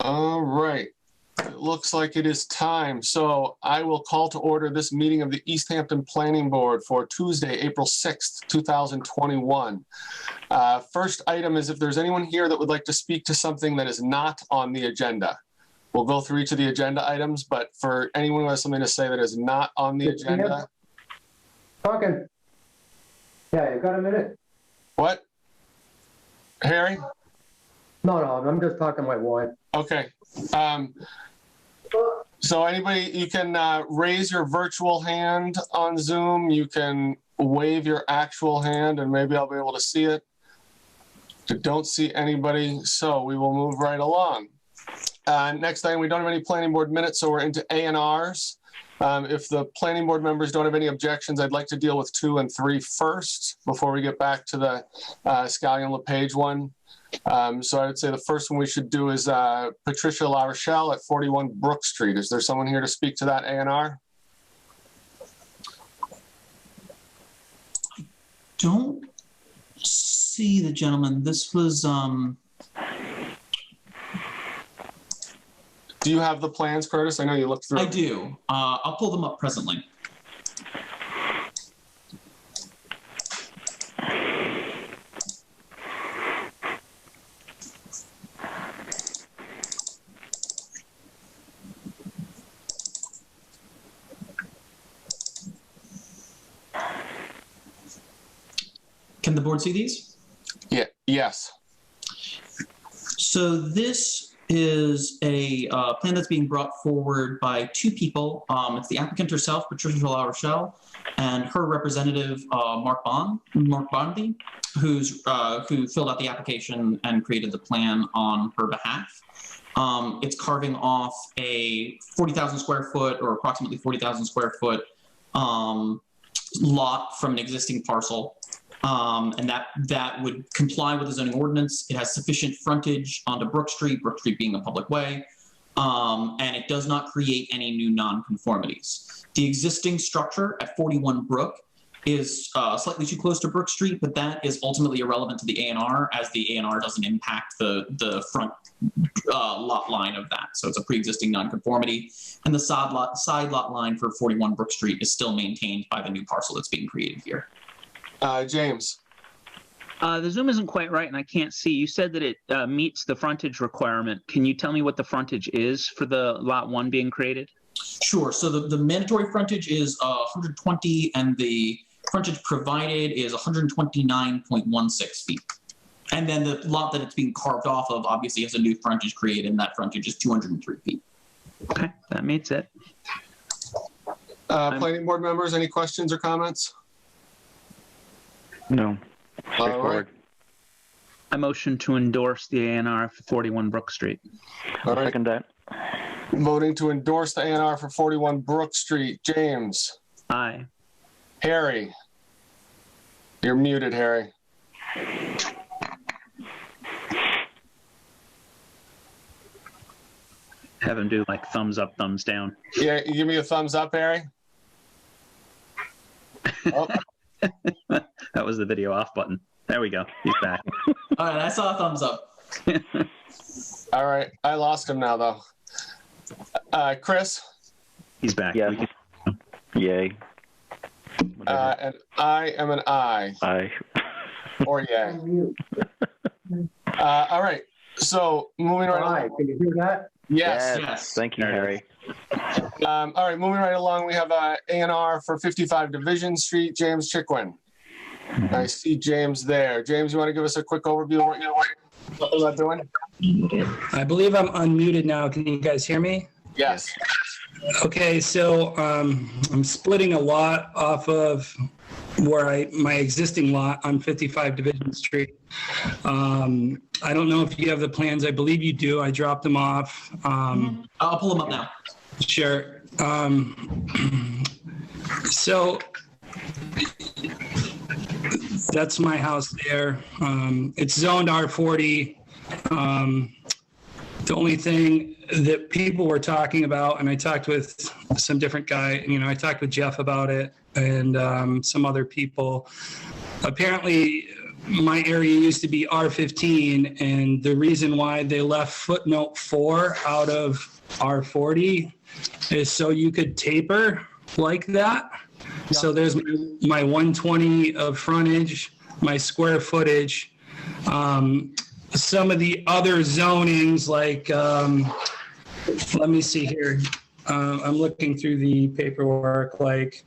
All right. It looks like it is time. So I will call to order this meeting of the East Hampton Planning Board for Tuesday, April 6th, 2021. First item is if there's anyone here that would like to speak to something that is not on the agenda. We'll go through each of the agenda items, but for anyone who has something to say that is not on the agenda. Talking. Yeah, you got a minute? What? Harry? No, I'm just talking my wife. Okay. So anybody, you can raise your virtual hand on Zoom. You can wave your actual hand and maybe I'll be able to see it. I don't see anybody, so we will move right along. Next item, we don't have any planning board minutes, so we're into A&Rs. If the planning board members don't have any objections, I'd like to deal with 2 and 3 first before we get back to the Scallion LePage one. So I would say the first one we should do is Patricia La Rochelle at 41 Brook Street. Is there someone here to speak to that A&R? Don't see the gentleman. This was, Do you have the plans, Curtis? I know you looked through. I do. I'll pull them up presently. Can the board see these? Yeah. Yes. So this is a plan that's being brought forward by 2 people. It's the applicant herself, Patricia La Rochelle, and her representative, Mark Bondy, who filled out the application and created the plan on her behalf. It's carving off a 40,000 square foot or approximately 40,000 square foot lot from an existing parcel. And that would comply with the zoning ordinance. It has sufficient frontage onto Brook Street being a public way, and it does not create any new nonconformities. The existing structure at 41 Brook is slightly too close to Brook Street, but that is ultimately irrelevant to the A&R, as the A&R doesn't impact the front lot line of that. So it's a pre-existing nonconformity, and the side lot line for 41 Brook Street is still maintained by the new parcel that's being created here. James. The Zoom isn't quite right and I can't see. You said that it meets the frontage requirement. Can you tell me what the frontage is for the lot 1 being created? Sure. So the mandatory frontage is 120 and the frontage provided is 129.16 feet. And then the lot that it's being carved off of obviously has a new frontage created, and that frontage is 203 feet. Okay, that meets it. Planning board members, any questions or comments? No. All right. I motion to endorse the A&R for 41 Brook Street. All right. Second that. Voting to endorse the A&R for 41 Brook Street. James. Aye. Harry. You're muted, Harry. Have him do like thumbs up, thumbs down. Yeah, you give me a thumbs up, Harry. Oh. That was the video off button. There we go. He's back. All right, I saw a thumbs up. All right, I lost him now, though. Chris? He's back. Yeah. Yay. And I am an aye. Aye. Or yay. All right, so moving right along. Can you hear that? Yes. Thank you, Harry. All right, moving right along, we have A&R for 55 Division Street, James Chickwin. I see James there. James, you want to give us a quick overview of what you're doing? I believe I'm unmuted now. Can you guys hear me? Yes. Okay, so I'm splitting a lot off of where my existing lot on 55 Division Street. I don't know if you have the plans. I believe you do. I dropped them off. I'll pull them up now. Sure. So that's my house there. It's zoned R40. The only thing that people were talking about, and I talked with some different guy, I talked with Jeff about it and some other people. Apparently, my area used to be R15, and the reason why they left footnote 4 out of R40 is so you could taper like that. So there's my 120 of frontage, my square footage. Some of the other zonings, like, let me see here. I'm looking through the paperwork, like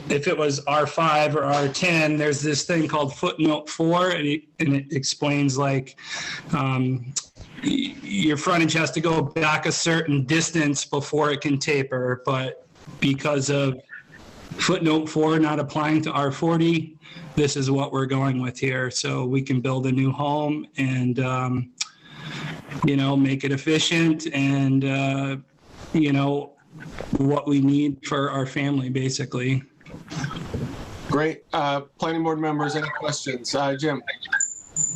if it was R5 or R10, there's this thing called footnote 4, and it explains like your frontage has to go back a certain distance before it can taper, but because of footnote 4 not applying to R40, this is what we're going with here. So we can build a new home and, make it efficient and, what we need for our family, basically. Great. Planning board members, any questions? Jim?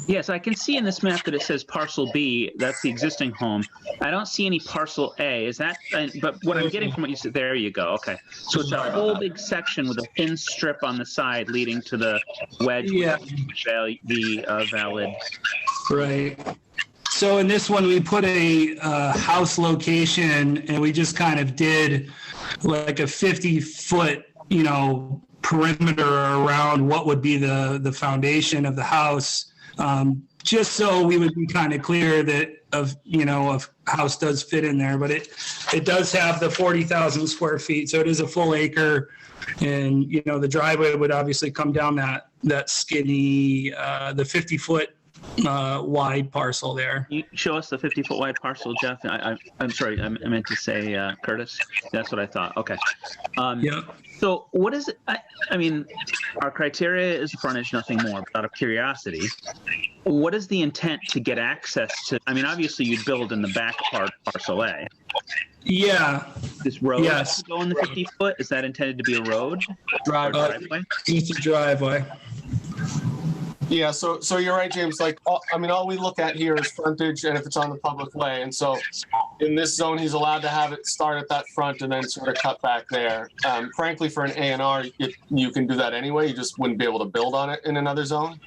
Yes, I can see in this map that it says parcel B, that's the existing home. I don't see any parcel A. Is that, but what I'm getting from what you said, there you go. Okay. So it's a whole big section with a thin strip on the side leading to the wedge. Yeah. The valid. Right. So in this one, we put a house location, and we just kind of did like a 50-foot, perimeter around what would be the foundation of the house, just so we would be kind of clear that of house does fit in there. But it does have the 40,000 square feet, so it is a full acre, and the driveway would obviously come down that skinny, the 50-foot. Wide parcel there. You show us the 50-foot wide parcel, Jeff. I'm sorry, I meant to say Curtis. That's what I thought. Okay. Yeah. So what is it? I mean, our criteria is frontage, nothing more. But out of curiosity, what is the intent to get access to? I mean, obviously you'd build in the back part, parcel A. Yeah. This road Yes. to go in the 50-foot, is that intended to be a road? Driveway? It's a driveway. Yeah, so you're right, James. Like, all we look at here is frontage and if it's on the public way. And so in this zone, he's allowed to have it start at that front and then sort of cut back there. Frankly, for an A&R, you can do that anyway. You just wouldn't be able to build on it in another zone.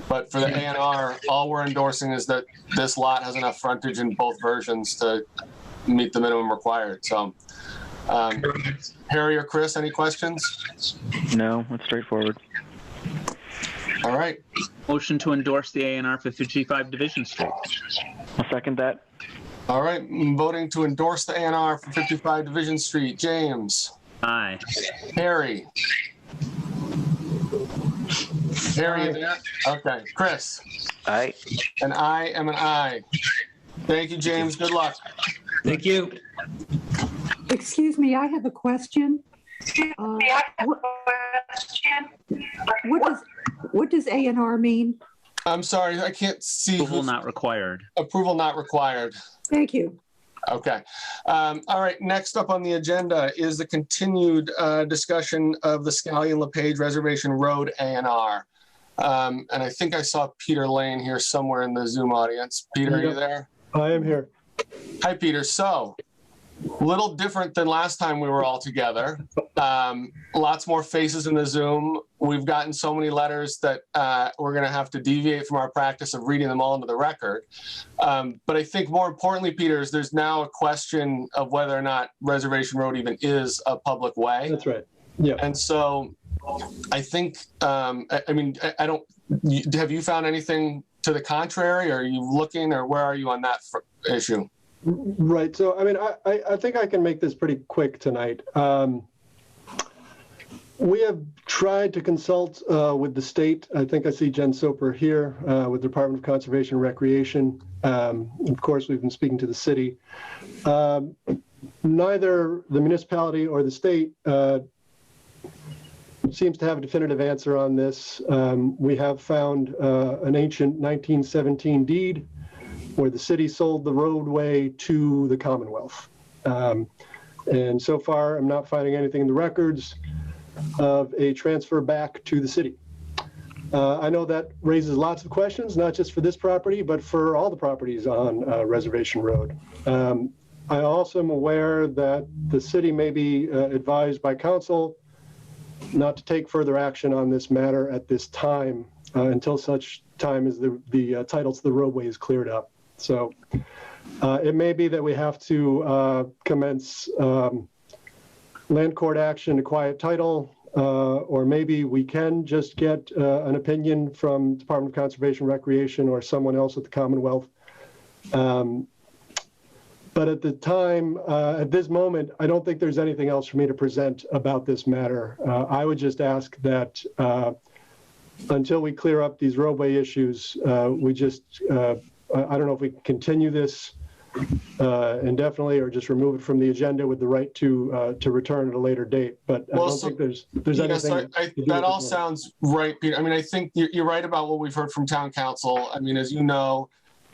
But for the A&R, all we're endorsing is that this lot has enough frontage in both versions to meet the minimum required. So, Harry or Chris, any questions? No, it's straightforward. All right. Motion to endorse the A&R for 55 Division Street. I'll second that. All right. I'm voting to endorse the A&R for 55 Division Street. James. Aye. Harry. Harry, you there? Okay. Chris. Aye. And I am an aye. Thank you, James. Good luck. Thank you. Excuse me, I have a question. What does A&R mean? I'm sorry, I can't see. Approval not required. Approval not required. Thank you. Okay. All right. Next up on the agenda is the continued discussion of the Scallion-LePage Reservation Road A&R. And I think I saw Peter Lane here somewhere in the Zoom audience. Peter, are you there? I am here. Hi, Peter. So, a little different than last time we were all together. Lots more faces in the Zoom. We've gotten so many letters that we're going to have to deviate from our practice of reading them all into the record. But I think more importantly, Peter, is there's now a question of whether or not Reservation Road even is a public way. That's right. Yeah. And so I think, I don't, have you found anything to the contrary? Are you looking, or where are you on that issue? Right. So, I think I can make this pretty quick tonight. We have tried to consult with the state. I think I see Jen Soper here with the Department of Conservation and Recreation. Of course, we've been speaking to the city. Neither the municipality or the state seems to have a definitive answer on this. We have found an ancient 1917 deed where the city sold the roadway to the Commonwealth. And so far, I'm not finding anything in the records of a transfer back to the city. I know that raises lots of questions, not just for this property, but for all the properties on Reservation Road. I also am aware that the city may be advised by council not to take further action on this matter at this time. until such time as the title to the roadway is cleared up. So it may be that we have to commence land court action to quiet title, or maybe we can just get an opinion from Department of Conservation Recreation or someone else at the Commonwealth. But at the time, at this moment, I don't think there's anything else for me to present about this matter. I would just ask that until we clear up these roadway issues, we just, I don't know if we can continue this indefinitely or just remove it from the agenda with the right to return at a later date. But I don't think there's yes, anything. that all sounds right, Peter. I mean, I think you're right about what we've heard from town council. I mean, as you know,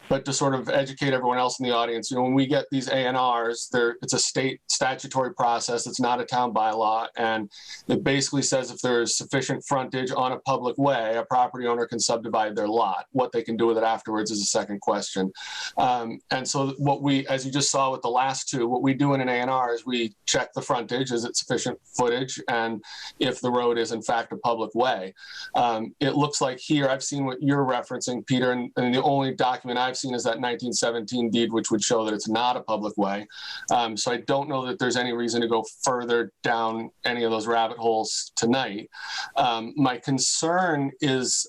but to sort of educate everyone else in the audience, when we get these ANRs, it's a state statutory process. It's not a town bylaw. And it basically says if there's sufficient frontage on a public way, a property owner can subdivide their lot. What they can do with it afterwards is a second question. And so what we, as you just saw with the last two, what we do in an ANR is we check the frontage, is it sufficient footage? And if the road is in fact a public way. It looks like here, I've seen what you're referencing, Peter, and the only document I've seen is that 1917 deed, which would show that it's not a public way. So I don't know that there's any reason to go further down any of those rabbit holes tonight. My concern is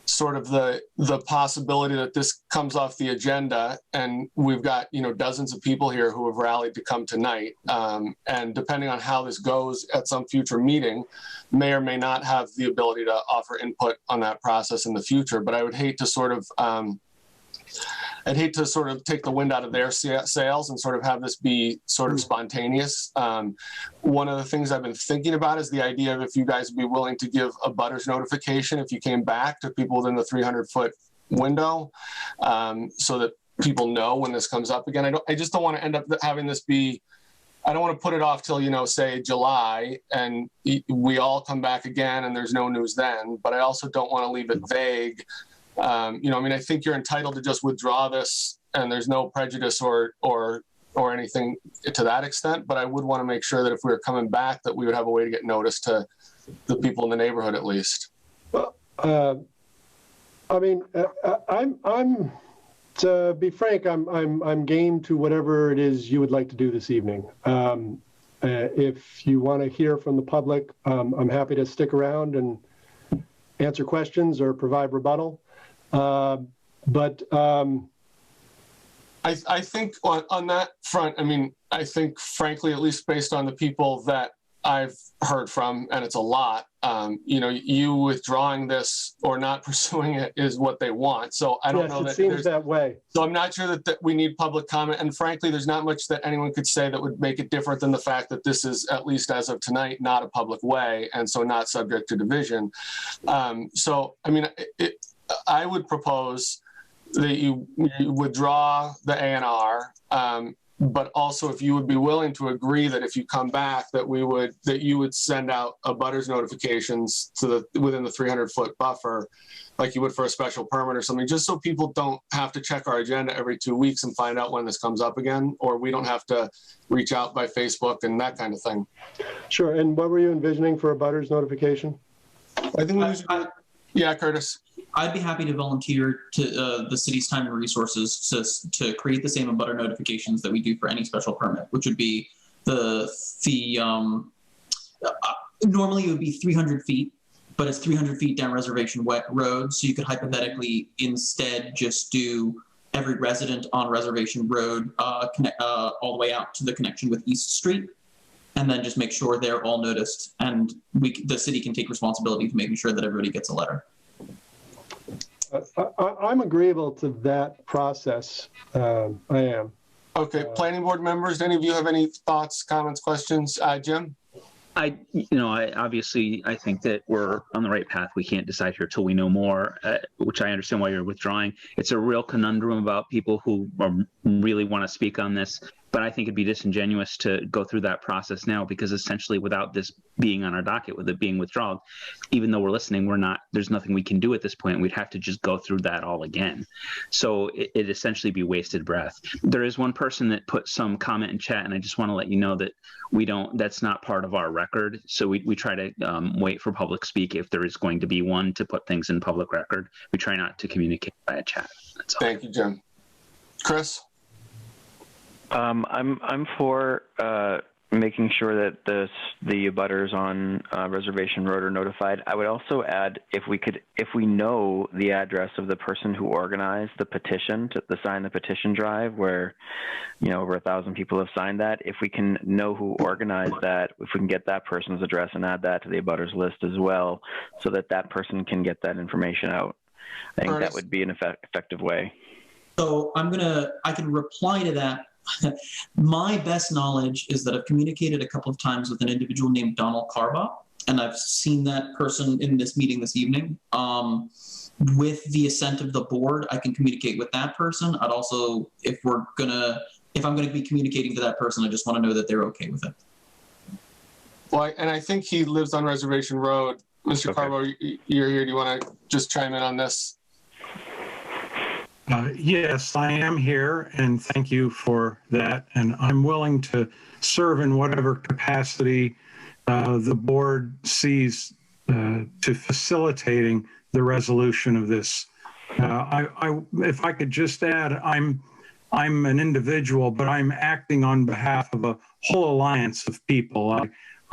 sort of the possibility that this comes off the agenda, and we've got dozens of people here who have rallied to come tonight, and depending on how this goes at some future meeting, may or may not have the ability to offer input on that process in the future. But I would hate to sort of take the wind out of their sails and sort of have this be sort of spontaneous. One of the things I've been thinking about is the idea of if you guys would be willing to give a butters notification if you came back to people within the 300-foot window, so that people know when this comes up again. I just don't want to end up having this be, I don't want to put it off till, say July and we all come back again and there's no news then, but I also don't want to leave it vague. I mean, I think you're entitled to just withdraw this and there's no prejudice or anything to that extent. But I would want to make sure that if we were coming back, that we would have a way to get notice to the people in the neighborhood at least. Well, I mean, I'm to be frank, I'm game to whatever it is you would like to do this evening. If you want to hear from the public, I'm happy to stick around and answer questions or provide rebuttal. But I think on that front, I mean, I think frankly, at least based on the people that I've heard from, and it's a lot, you withdrawing this or not pursuing it is what they want. So I don't know that it seems that way. So I'm not sure that we need public comment. And frankly, there's not much that anyone could say that would make it different than the fact that this is, at least as of tonight, not a public way, and so not subject to division. So, I mean, I would propose that you withdraw the ANR, but also if you would be willing to agree that if you come back, that you would send out a butters notifications to within the 300-foot buffer, like you would for a special permit or something, just so people don't have to check our agenda every 2 weeks and find out when this comes up again, or we don't have to reach out by Facebook and that kind of thing. Sure. And what were you envisioning for a butters notification? I think yeah, Curtis. I'd be happy to volunteer to the city's time and resources to create the same abutter notifications that we do for any special permit, which would be normally it would be 300 feet, but it's 300 feet down Reservation Road. So you could hypothetically instead just do every resident on Reservation Road connect all the way out to the connection with East Street, and then just make sure they're all noticed, and the city can take responsibility for making sure that everybody gets a letter. I'm agreeable to that process. I am. Okay, planning board members, any of you have any thoughts, comments, questions? Jim? I obviously think that we're on the right path. We can't decide here till we know more, which I understand why you're withdrawing. It's a real conundrum about people who really want to speak on this. but I think it'd be disingenuous to go through that process now, because essentially without this being on our docket, with it being withdrawn, even though we're listening, there's nothing we can do at this point. We'd have to just go through that all again. So it'd essentially be wasted breath. There is one person that put some comment in chat, and I just want to let you know that that's not part of our record. So we try to wait for public speak if there is going to be one to put things in public record. We try not to communicate via chat. That's all. Thank you, Jim. Chris? I'm for making sure that the abutters on Reservation Road are notified. I would also add, if we know the address of the person who organized the petition to sign the petition drive, where over 1,000 people have signed that, if we can know who organized that, if we can get that person's address and add that to the abutters list as well, so that person can get that information out, I think that would be an effective way. So I can reply to that. My best knowledge is that I've communicated a couple of times with an individual named Donald Carba, and I've seen that person in this meeting this evening. With the assent of the board, I can communicate with that person. I'd also, if I'm going to be communicating to that person, I just want to know that they're okay with it. Well, and I think he lives on Reservation Road. Mr. Okay. Carbo, you're here. Do you want to just chime in on this? Yes, I am here, and thank you for that. And I'm willing to serve in whatever capacity the board sees to facilitating the resolution of this. If I could just add, I'm an individual, but I'm acting on behalf of a whole alliance of people.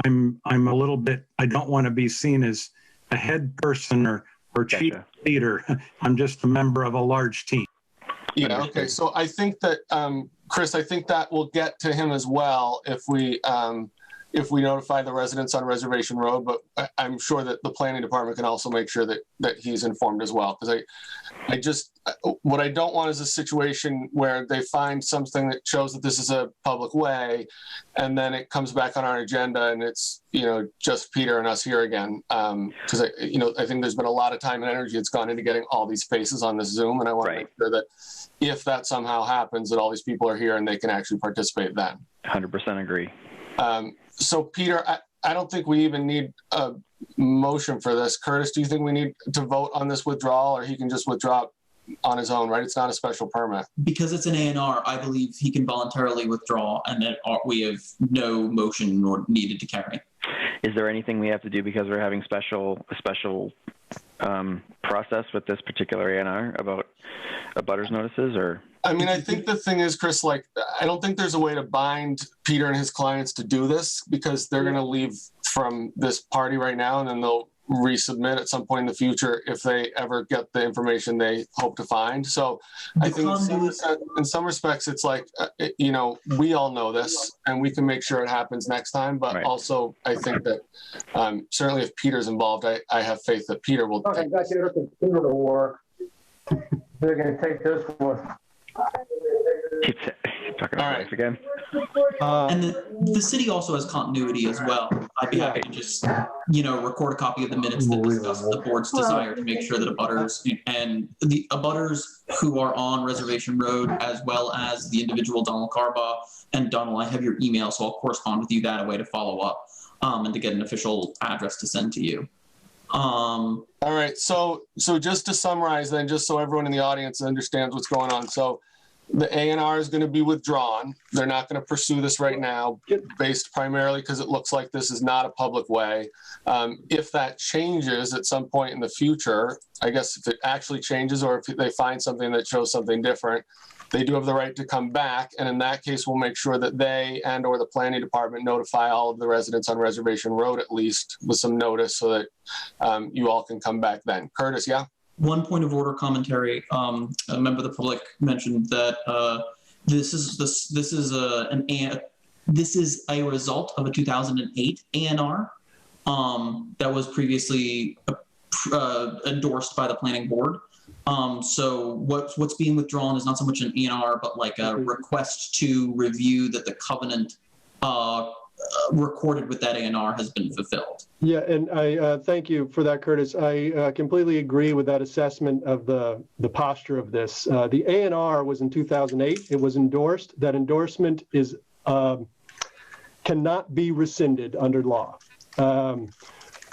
I'm a little bit, I don't want to be seen as a head person or chief leader. I'm just a member of a large team. Yeah, okay. So I think that, Chris, I think that will get to him as well if we notify the residents on Reservation Road, but I'm sure that the planning department can also make sure that he's informed as well. Because what I don't want is a situation where they find something that shows that this is a public way, and then it comes back on our agenda and it's, just Peter and us here again. Because I think there's been a lot of time and energy that's gone into getting all these faces on this Zoom, and I want to make sure that if that somehow happens, that all these people are here and they can actually participate then. 100% agree. So Peter, I don't think we even need a motion for this. Curtis, do you think we need to vote on this withdrawal, or he can just withdraw on his own, right? It's not a special permit. Because it's an A&R, I believe he can voluntarily withdraw, and that we have no motion nor needed to carry. Is there anything we have to do because we're having a special process with this particular A&R about abutters notices, or? I mean, I think the thing is, Chris, I don't think there's a way to bind Peter and his clients to do this, because they're going to leave from this party right now, and then they'll resubmit at some point in the future if they ever get the information they hope to find. So I think in some respects, it's we all know this and we can make sure it happens next time. But also, I think that certainly if Peter's involved, I have faith that Peter will take this. They're going to take this one. Keep talking about this again. And the city also has continuity as well. I'd be happy to just, record a copy of the minutes that discuss the board's desire to make sure that abutters and the abutters who are on Reservation Road, as well as the individual Donald Carba and Donald, I have your email, so I'll correspond with you that way to follow up and to get an official address to send to you. All right. So just to summarize then, just so everyone in the audience understands what's going on. So the A&R is going to be withdrawn. They're not going to pursue this right now, based primarily because it looks like this is not a public way. If that changes at some point in the future, I guess if it actually changes, or if they find something that shows something different, they do have the right to come back. And in that case, we'll make sure that they and/or the planning department notify all of the residents on Reservation Road, at least with some notice, so that you all can come back then. Curtis, yeah? One point of order commentary. A member of the public mentioned that this is a result of a 2008 A&R that was previously endorsed by the planning board. So what's being withdrawn is not so much an A&R, but like a request to review that the covenant recorded with that A&R has been fulfilled. Yeah, and I thank you for that, Curtis. I completely agree with that assessment of the posture of this. The A&R was in 2008. It was endorsed. That endorsement is cannot be rescinded under law.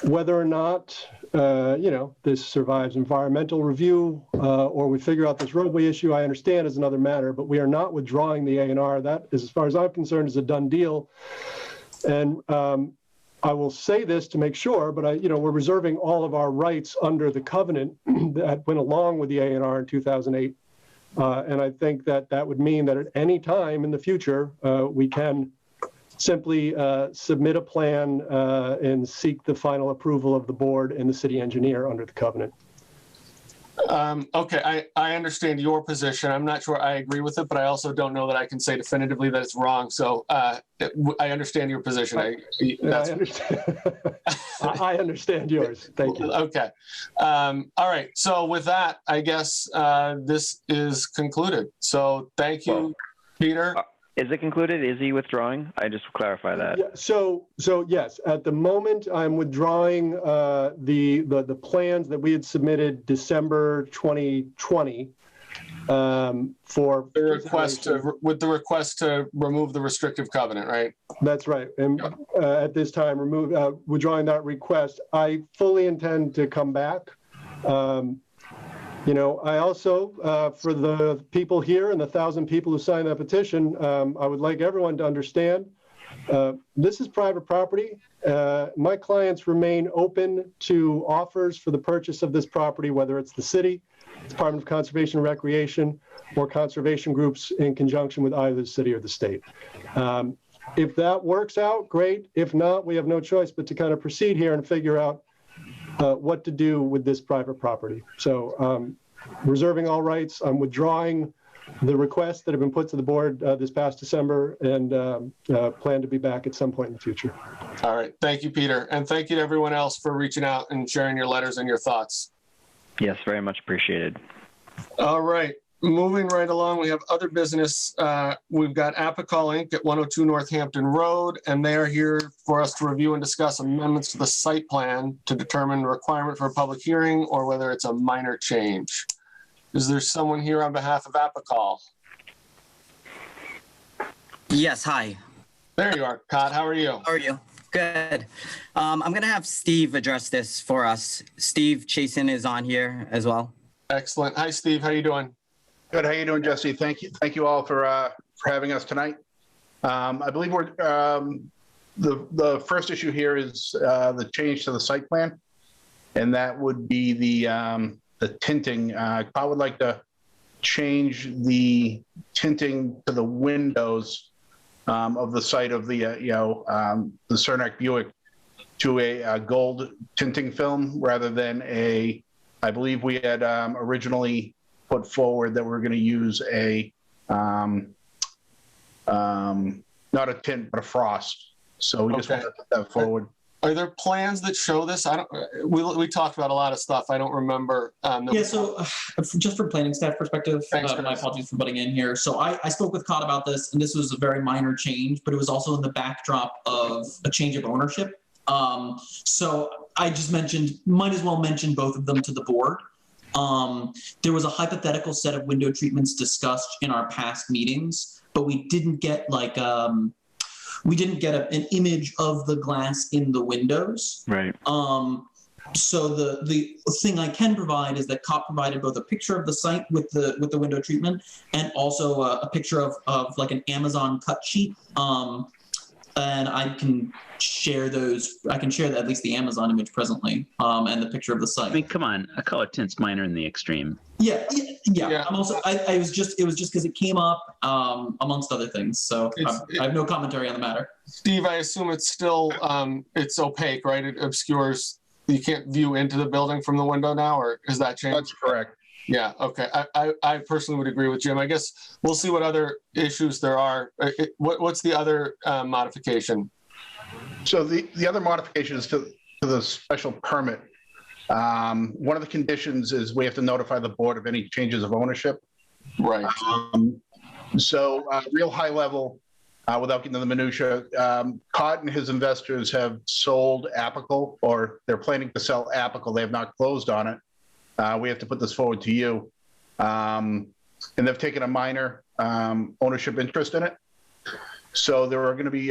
Whether or not this survives environmental review or we figure out this roadway issue, I understand is another matter. But we are not withdrawing the A&R. That is, as far as I'm concerned, is a done deal. And I will say this to make sure, but we're reserving all of our rights under the covenant that went along with the A&R in 2008. And I think that would mean that at any time in the future, we can simply submit a plan and seek the final approval of the board and the city engineer under the covenant. Okay, I understand your position. I'm not sure I agree with it, but I also don't know that I can say definitively that it's wrong. So I understand your position. I understand. I understand yours. Thank you. Okay. All right. So with that, I guess this is concluded. So thank you, Peter. Is it concluded? Is he withdrawing? I just clarify that. Yeah, so yes, at the moment I'm withdrawing the plans that we had submitted December 2020 for the request to remove the restrictive covenant, right? That's right. And at this time, withdrawing that request. I fully intend to come back. I also, for the people here and the 1,000 people who signed that petition, I would like everyone to understand this is private property. My clients remain open to offers for the purchase of this property, whether it's the city, Department of Conservation and Recreation, or conservation groups in conjunction with either the city or the state. If that works out, great. If not, we have no choice but to kind of proceed here and figure out what to do with this private property. So reserving all rights, I'm withdrawing the requests that have been put to the board this past December and plan to be back at some point in the future. All right. Thank you, Peter. And thank you to everyone else for reaching out and sharing your letters and your thoughts. Yes, very much appreciated. All right. Moving right along, we have other business. We've got Apical Inc. at 102 Northampton Road, and they are here for us to review and discuss amendments to the site plan to determine the requirement for a public hearing or whether it's a minor change. Is there someone here on behalf of Apical? Yes, hi. There you are, Todd. How are you? How are you? Good. I'm going to have Steve address this for us. Steve Chasen is on here as well. Excellent. Hi, Steve. How you doing? Good. How you doing, Jesse? Thank you all for having us tonight. I believe we're the first issue here is the change to the site plan, and that would be the tinting. I would like to change the tinting to the windows of the site of the the Cernak Buick to a gold tinting film rather than a. I believe we had originally put forward that we're going to use a not a tint but a frost. So we just want to put that forward. Are there plans that show this? We talked about a lot of stuff. I don't remember. So just for planning staff perspective, my apologies for butting in here. So I spoke with Cod about this, and this was a very minor change, but it was also in the backdrop of a change of ownership. So I just might as well mention both of them to the board. There was a hypothetical set of window treatments discussed in our past meetings, but we didn't get an image of the glass in the windows. Right. So the thing I can provide is that COP provided both a picture of the site with the window treatment and also a picture of like an Amazon cut sheet. And I can share those. I can share at least the Amazon image presently, and the picture of the site. I mean, come on, a color tint's minor in the extreme. Yeah. I'm also. It was just because it came up amongst other things. So I have no commentary on the matter. Steve, I assume it's still it's opaque, right? It obscures. You can't view into the building from the window now, or is that changed? That's correct. Yeah. Okay. I personally would agree with Jim. I guess we'll see what other issues there are. What's the other modification? So the other modification is to the special permit. One of the conditions is we have to notify the board of any changes of ownership. Right. So real high level, without getting into the minutia, Cott and his investors have sold Apical, or they're planning to sell Apical. They have not closed on it. We have to put this forward to you. And they've taken a minor ownership interest in it. So there are going to be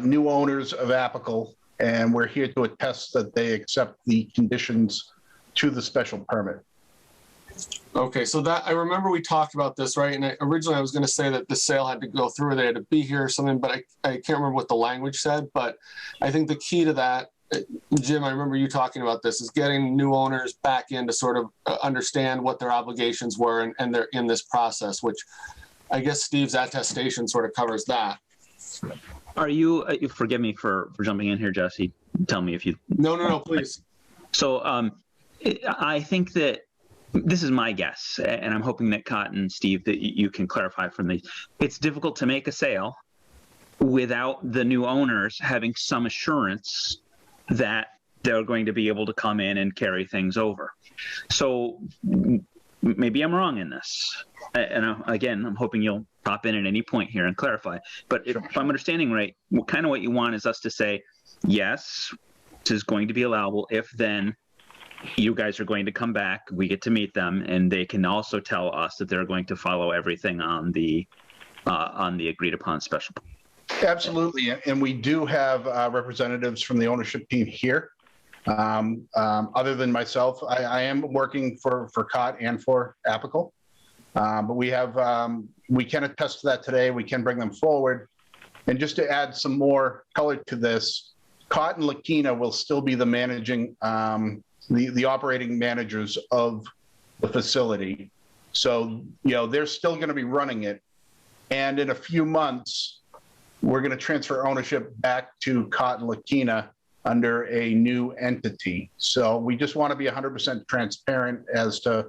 new owners of Apical, and we're here to attest that they accept the conditions to the special permit. Okay, so that, I remember we talked about this, right? And originally I was going to say that the sale had to go through, they had to be here or something, but I can't remember what the language said. But I think the key to that, Jim, I remember you talking about this, is getting new owners back in to sort of understand what their obligations were, and they're in this process, which I guess Steve's attestation sort of covers that. Are you, forgive me for jumping in here, Jesse. Tell me if you. No, please. So I think that this is my guess, and I'm hoping that Cott and Steve, that you can clarify from me. It's difficult to make a sale without the new owners having some assurance that they're going to be able to come in and carry things over. So maybe I'm wrong in this. And again, I'm hoping you'll pop in at any point here and clarify. But if I'm understanding right, kind of what you want is us to say, yes, this is going to be allowable if then you guys are going to come back, we get to meet them, and they can also tell us that they're going to follow everything on the agreed upon special. Absolutely, and we do have representatives from the ownership team here. Other than myself, I am working for Cott and for Apical, but we have we can attest to that today. We can bring them forward, and just to add some more color to this, Cott and Lakina will still be the managing. The operating managers of the facility. So, they're still going to be running it. And in a few months, we're going to transfer ownership back to Cott and Lakina under a new entity. So we just want to be 100% transparent as to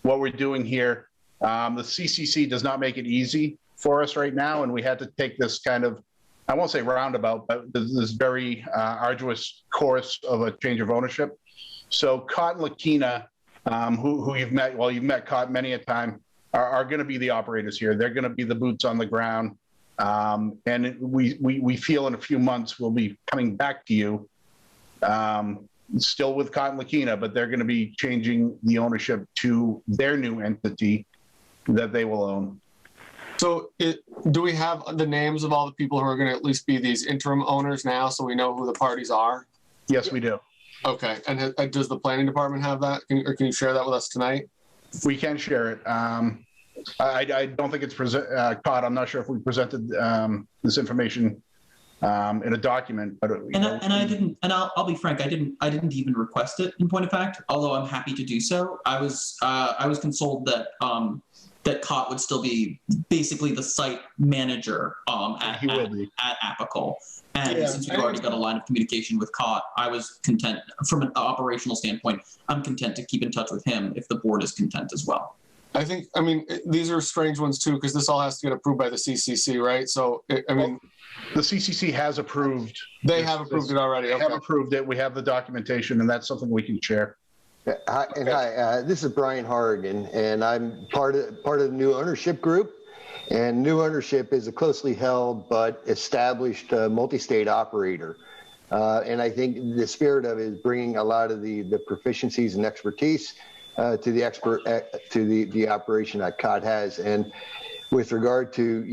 what we're doing here. The CCC does not make it easy for us right now. And we had to take this kind of, I won't say roundabout, but this very arduous course of a change of ownership. So Cott and Lakina, who you've met, well, you've met Cott many a time, are going to be the operators here. They're going to be the boots on the ground. And we feel in a few months we'll be coming back to you, still with Cott and Lakina, but they're going to be changing the ownership to their new entity that they will own. So do we have the names of all the people who are going to at least be these interim owners now, so we know who the parties are? Yes, we do. Okay, and does the planning department have that? Can you share that with us tonight? We can share it. I don't think it's Caught. I'm not sure if we presented this information in a document, but I didn't. And I'll be frank. I didn't even request it. In point of fact, although I'm happy to do so, I was consoled that that Cott would still be basically the site manager at Apical. And since we've already got a line of communication with Cott, I was content from an operational standpoint. I'm content to keep in touch with him if the board is content as well. I mean, these are strange ones too, because this all has to get approved by the CCC, right? So, the CCC has approved. They have approved it already. They have approved it. We have the documentation, and that's something we can share. Hi, this is Brian Horrigan, and I'm part of the new ownership group. And new ownership is a closely held but established multi-state operator. And I think the spirit of it is bringing a lot of the proficiencies and expertise to the operation that Cott has. And with regard to,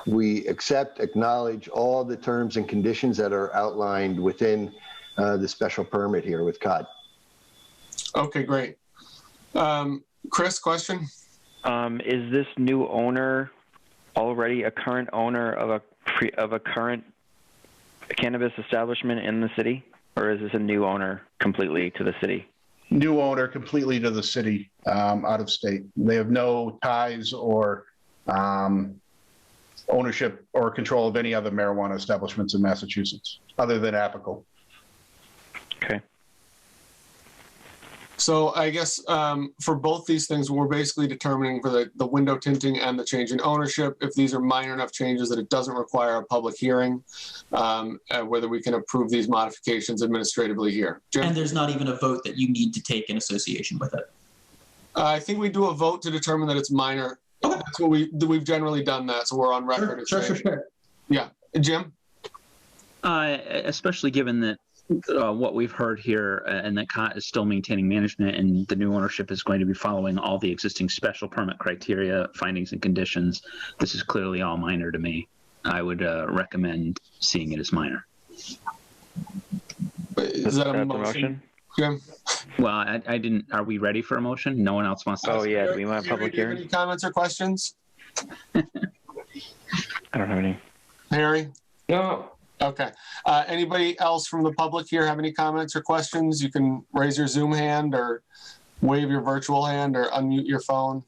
we accept, acknowledge all the terms and conditions that are outlined within the special permit here with Cott. Okay, great. Chris, question? Is this new owner already a current owner of a current cannabis establishment in the city, or is this a new owner completely to the city? New owner completely to the city, out of state. They have no ties or ownership or control of any other marijuana establishments in Massachusetts, other than Apical. Okay. So I guess for both these things, we're basically determining for the window tinting and the change in ownership, if these are minor enough changes that it doesn't require a public hearing, whether we can approve these modifications administratively here. Jim? And there's not even a vote that you need to take in association with it. I think we do a vote to determine that it's minor. Okay. That's what we've generally done that, so we're on record. as saying- Yeah, Jim? Especially given that what we've heard here and that COT is still maintaining management and the new ownership is going to be following all the existing special permit criteria, findings and conditions. This is clearly all minor to me. I would recommend seeing it as minor. Is that a motion? Jim? Well, I didn't. Are we ready for a motion? No one else wants to. Oh, yeah. Do we want a public Do you have hearing? any comments or questions? I don't have any. Harry? No. Okay. Anybody else from the public here have any comments or questions? You can raise your Zoom hand or wave your virtual hand or unmute your phone.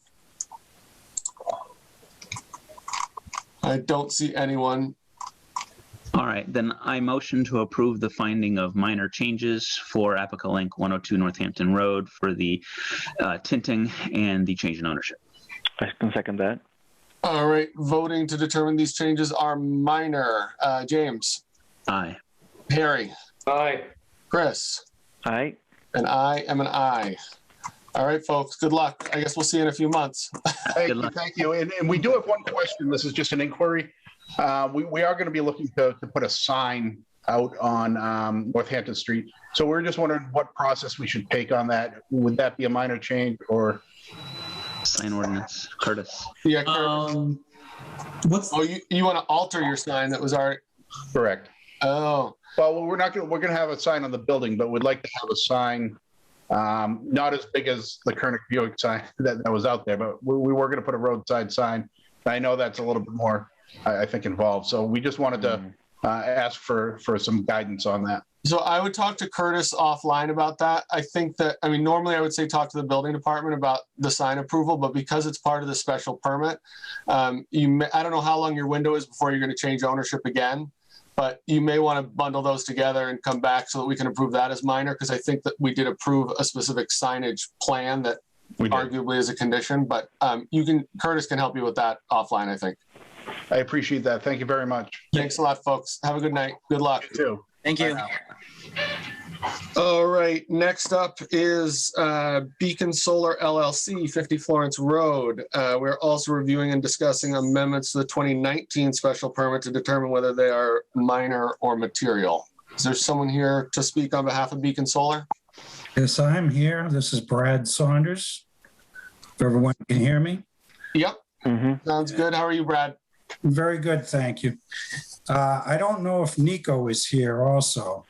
I don't see anyone. All right, then I motion to approve the finding of minor changes for Apica Link 102 Northampton Road for the tinting and the change in ownership. I can second that. All right, voting to determine these changes are minor. James? Aye. Harry? Aye. Chris? Aye. And I am an aye. All right, folks, good luck. I guess we'll see you in a few months. Thank you. And we do have one question. This is just an inquiry. We are going to be looking to put a sign out on Northampton Street. So we're just wondering what process we should take on that. Would that be a minor change or? Sign ordinance, Curtis. Yeah, Curtis. What's Oh, you want to alter your sign that was already? Correct. Oh, Well, we're going to have a sign on the building, but we'd like to have a sign, not as big as the Koenig Buick sign that was out there, but we were going to put a roadside sign. I know that's a little bit more, I think, involved. So we just wanted to ask for some guidance on that. so I would talk to Curtis offline about that. I think that, I mean, normally I would say talk to the building department about the sign approval, but because it's part of the special permit, I don't know how long your window is before you're going to change ownership again, but you may want to bundle those together and come back so that we can approve that as minor, because I think that we did approve a specific signage plan that arguably is a condition, but Curtis can help you with that offline, I think. I appreciate that. Thank you very much. Thanks a lot, folks. Have a good night. Good luck. You too. Thank you. All right, next up is Beacon Solar LLC, 50 Florence Road. We're also reviewing and discussing amendments to the 2019 special permit to determine whether they are minor or material. Is there someone here to speak on behalf of Beacon Solar? Yes, I'm here. This is Brad Saunders. If everyone can hear me. Yep. Sounds good. How are you, Brad? Very good, thank you. I don't know if Nico is here also.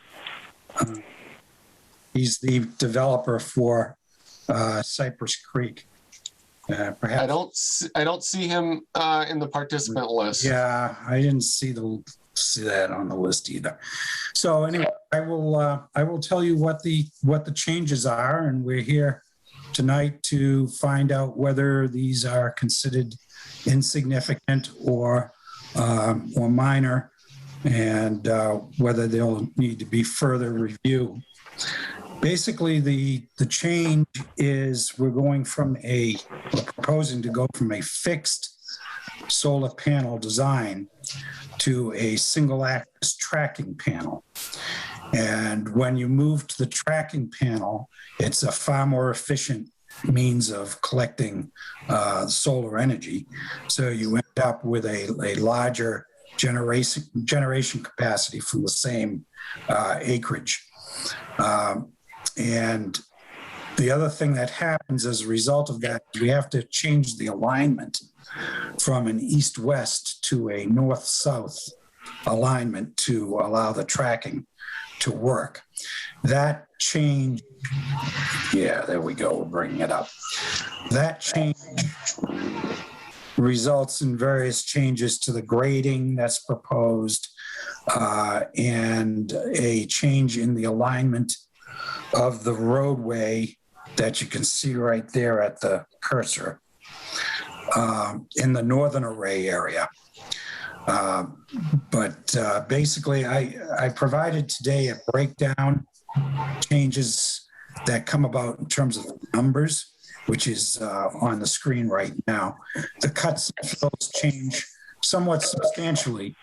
He's the developer for Cypress Creek. Perhaps I don't see him in the participant list. Yeah, I didn't see that on the list either. So anyway, I will tell you what the changes are, and we're here tonight to find out whether these are considered insignificant or minor, and whether they'll need to be further review. Basically, the change is we're proposing to go from a fixed solar panel design to a single axis tracking panel. And when you move to the tracking panel, it's a far more efficient means of collecting solar energy. So you end up with a larger generation capacity from the same acreage. And the other thing that happens as a result of that, we have to change the alignment from an east-west to a north-south alignment to allow the tracking to work. That change, yeah, there we go, we're bringing it up. That change results in various changes to the grading that's proposed, and a change in the alignment of the roadway that you can see right there at the cursor in the northern array area. But basically, I provided today a breakdown, changes that come about in terms of numbers, which is on the screen right now. The cuts and fills change somewhat substantially,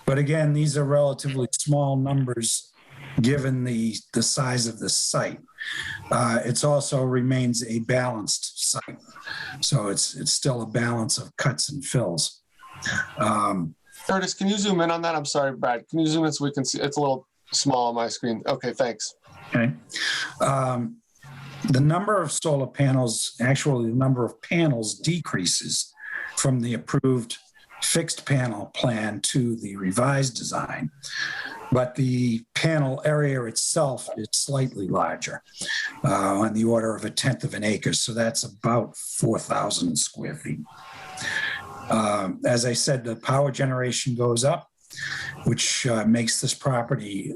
but again, these are relatively small numbers given the size of the site. It's also remains a balanced site. So it's still a balance of cuts and fills. Curtis, can you zoom in on that? I'm sorry, Brad. Can you zoom in so we can see? It's a little small on my screen. Okay, thanks. Okay. The number of solar panels, actually the number of panels decreases from the approved fixed panel plan to the revised design, but the panel area itself is slightly larger, on the order of 1/10 of an acre. So that's about 4,000 square feet. As I said, the power generation goes up, which makes this property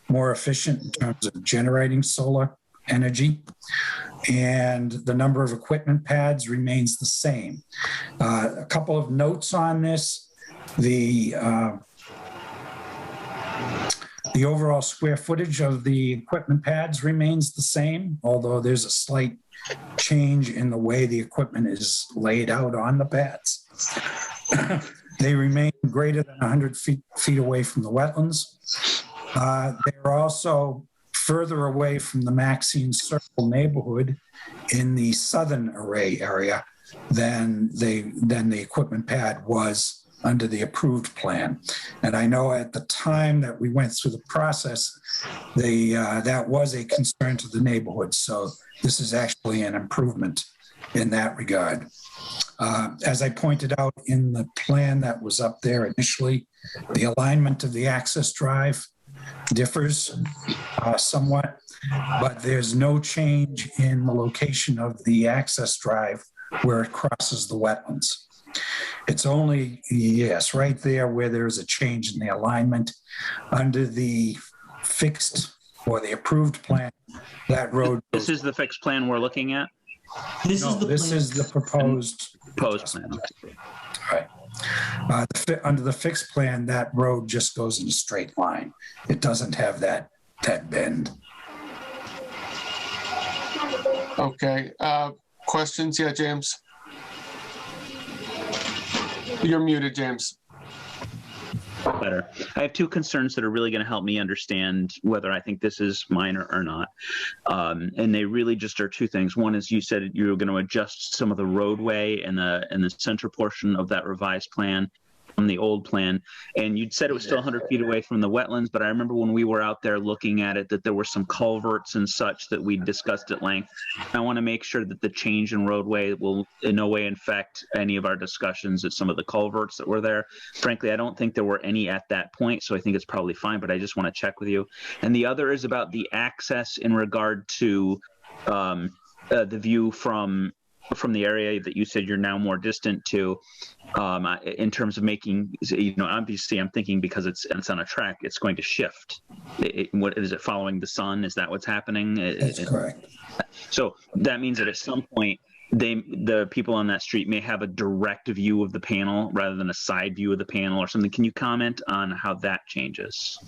more efficient in terms of generating solar energy, and the number of equipment pads remains the same. A couple of notes on this: the overall square footage of the equipment pads remains the same, although there's a slight change in the way the equipment is laid out on the pads. They remain greater than 100 feet away from the wetlands. They're also further away from the Maxine Circle neighborhood in the southern array area than the equipment pad was under the approved plan. And I know at the time that we went through the process, that was a concern to the neighborhood. So this is actually an improvement in that regard. As I pointed out in the plan that was up there initially, the alignment of the access drive differs somewhat, but there's no change in the location of the access drive where it crosses the wetlands. It's only, yes, right there where there's a change in the alignment. Under the fixed or the approved plan, that road. This is the fixed plan we're looking at? This is the proposed plan. Right. Under the fixed plan, that road just goes in a straight line. It doesn't have that bend. Okay. Questions? Yeah, James. You're muted, James. Better. I have two concerns that are really going to help me understand whether I think this is minor or not. And they really just are two things. One is you said you were going to adjust some of the roadway and the center portion of that revised plan from the old plan. And you'd said it was still 100 feet away from the wetlands, but I remember when we were out there looking at it that there were some culverts and such that we discussed at length. I want to make sure that the change in roadway will in no way affect any of our discussions at some of the culverts that were there. Frankly, I don't think there were any at that point, so I think it's probably fine, but I just want to check with you. And the other is about the access in regard to the view from the area that you said you're now more distant to, in terms of making, obviously I'm thinking because it's on a track, it's going to shift. What is it, following the sun? Is that what's happening? That's correct. So that means that at some point, the people on that street may have a direct view of the panel rather than a side view of the panel or something. Can you comment on how that changes?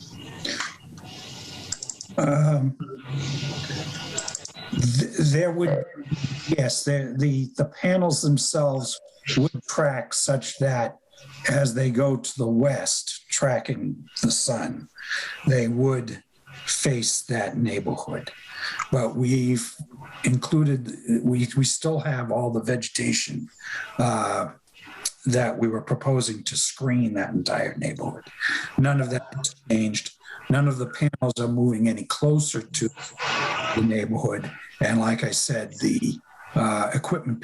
There would, yes, the panels themselves would track such that as they go to the west, tracking the sun, they would face that neighborhood. But we've included, we still have all the vegetation that we were proposing to screen that entire neighborhood. None of that has changed. None of the panels are moving any closer to the neighborhood. And like I said, the equipment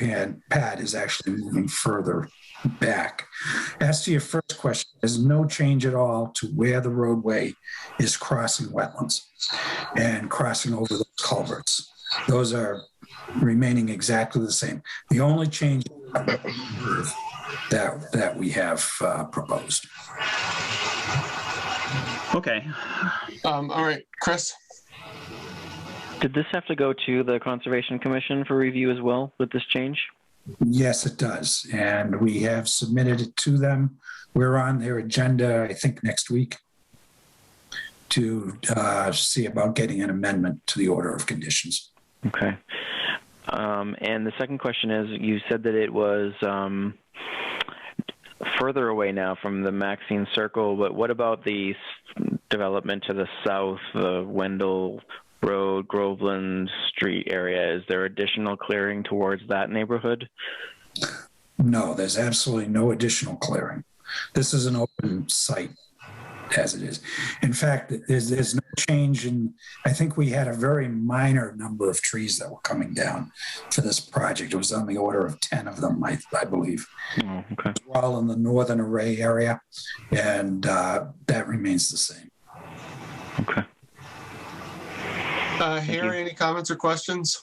pad is actually moving further back. As to your first question, there's no change at all to where the roadway is crossing wetlands and crossing over those culverts. Those are remaining exactly the same. The only change that we have proposed. Okay. All right, Chris. Did this have to go to the Conservation Commission for review as well with this change? Yes, it does. And we have submitted it to them. We're on their agenda, I think, next week to see about getting an amendment to the order of conditions. Okay. And the second question is, you said that it was further away now from the Maxine Circle, but what about the development to the south, the Wendell Road, Groveland Street area. Is there additional clearing towards that neighborhood? No, there's absolutely no additional clearing. This is an open site as it is. In fact, there's no change in, I think we had a very minor number of trees that were coming down for this project. It was on the order of 10 of them, I believe. Oh, okay. We're all in the northern array area, and that remains the same. Okay. Harry, any comments or questions?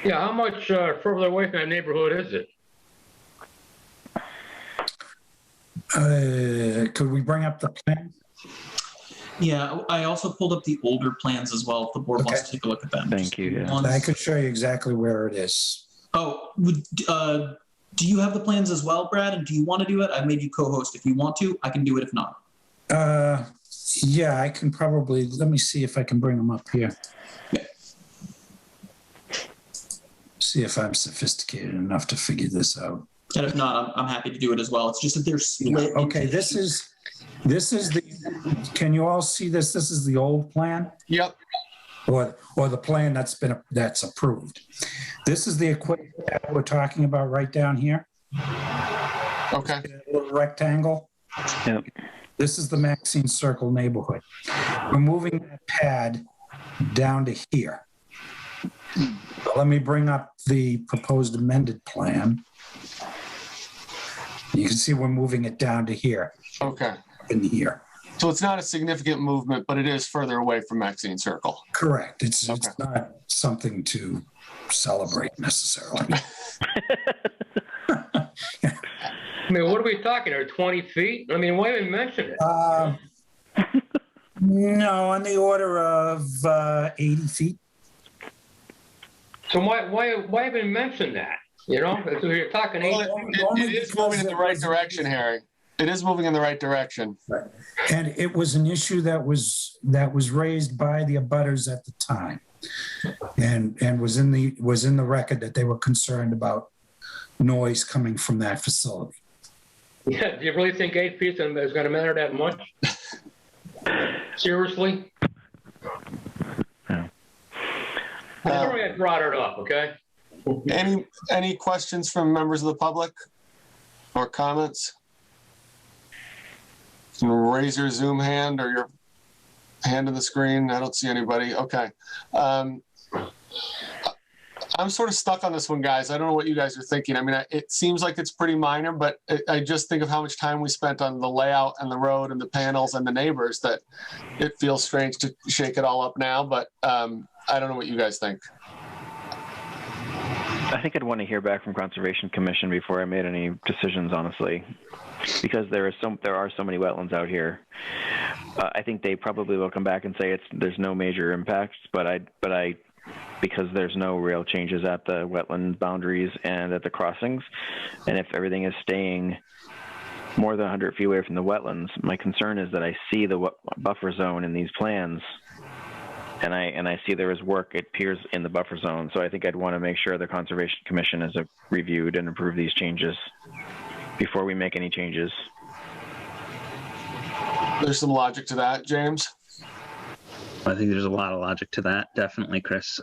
Yeah, how much further away from that neighborhood is it? Could we bring up the plan? Yeah, I also pulled up the older plans as well, if the board wants to take a look at them. Thank you. Yeah. I could show you exactly where it is. Oh, do you have the plans as well, Brad? And do you want to do it? I made you co-host. If you want to, I can do it if not. Yeah, I can probably, let me see if I can bring them up here. Yeah. See if I'm sophisticated enough to figure this out. And if not, I'm happy to do it as well. It's just that they're split. Okay, this is the, can you all see this? This is the old plan? Yep. Or the plan that's approved. This is the equipment that we're talking about right down here. Okay. Little rectangle. Yep. This is the Maxine Circle neighborhood. We're moving that pad down to here. So let me bring up the proposed amended plan. You can see we're moving it down to here. Okay. In here. So it's not a significant movement, but it is further away from Maxine Circle. Correct. It's not something to celebrate necessarily. I mean, what are we talking here, 20 feet? I mean, why even mention it? No, on the order of 80 feet. So why even mention that? You know, if you're talking Well, 8. it is moving in the right direction, Harry. It is moving in the right direction. Right. And it was an issue that was raised by the abutters at the time, and was in the record that they were concerned about noise coming from that facility. Yeah, do you really think 8 feet is going to matter that much? Seriously? No. Sorry I brought it up, okay? Any questions from members of the public or comments? You can raise your Zoom hand or your hand on the screen. I don't see anybody. Okay. I'm sort of stuck on this one, guys. I don't know what you guys are thinking. I mean, it seems like it's pretty minor, but I just think of how much time we spent on the layout and the road and the panels and the neighbors that it feels strange to shake it all up now. But I don't know what you guys think. I think I'd want to hear back from Conservation Commission before I made any decisions, honestly, because there are so many wetlands out here. I think they probably will come back and say there's no major impacts, but because there's no real changes at the wetland boundaries and at the crossings, and if everything is staying more than 100 feet away from the wetlands, my concern is that I see the buffer zone in these plans. And I see there is work, it appears, in the buffer zone. So I think I'd want to make sure the Conservation Commission has reviewed and approved these changes before we make any changes. There's some logic to that, James. I think there's a lot of logic to that, definitely, Chris.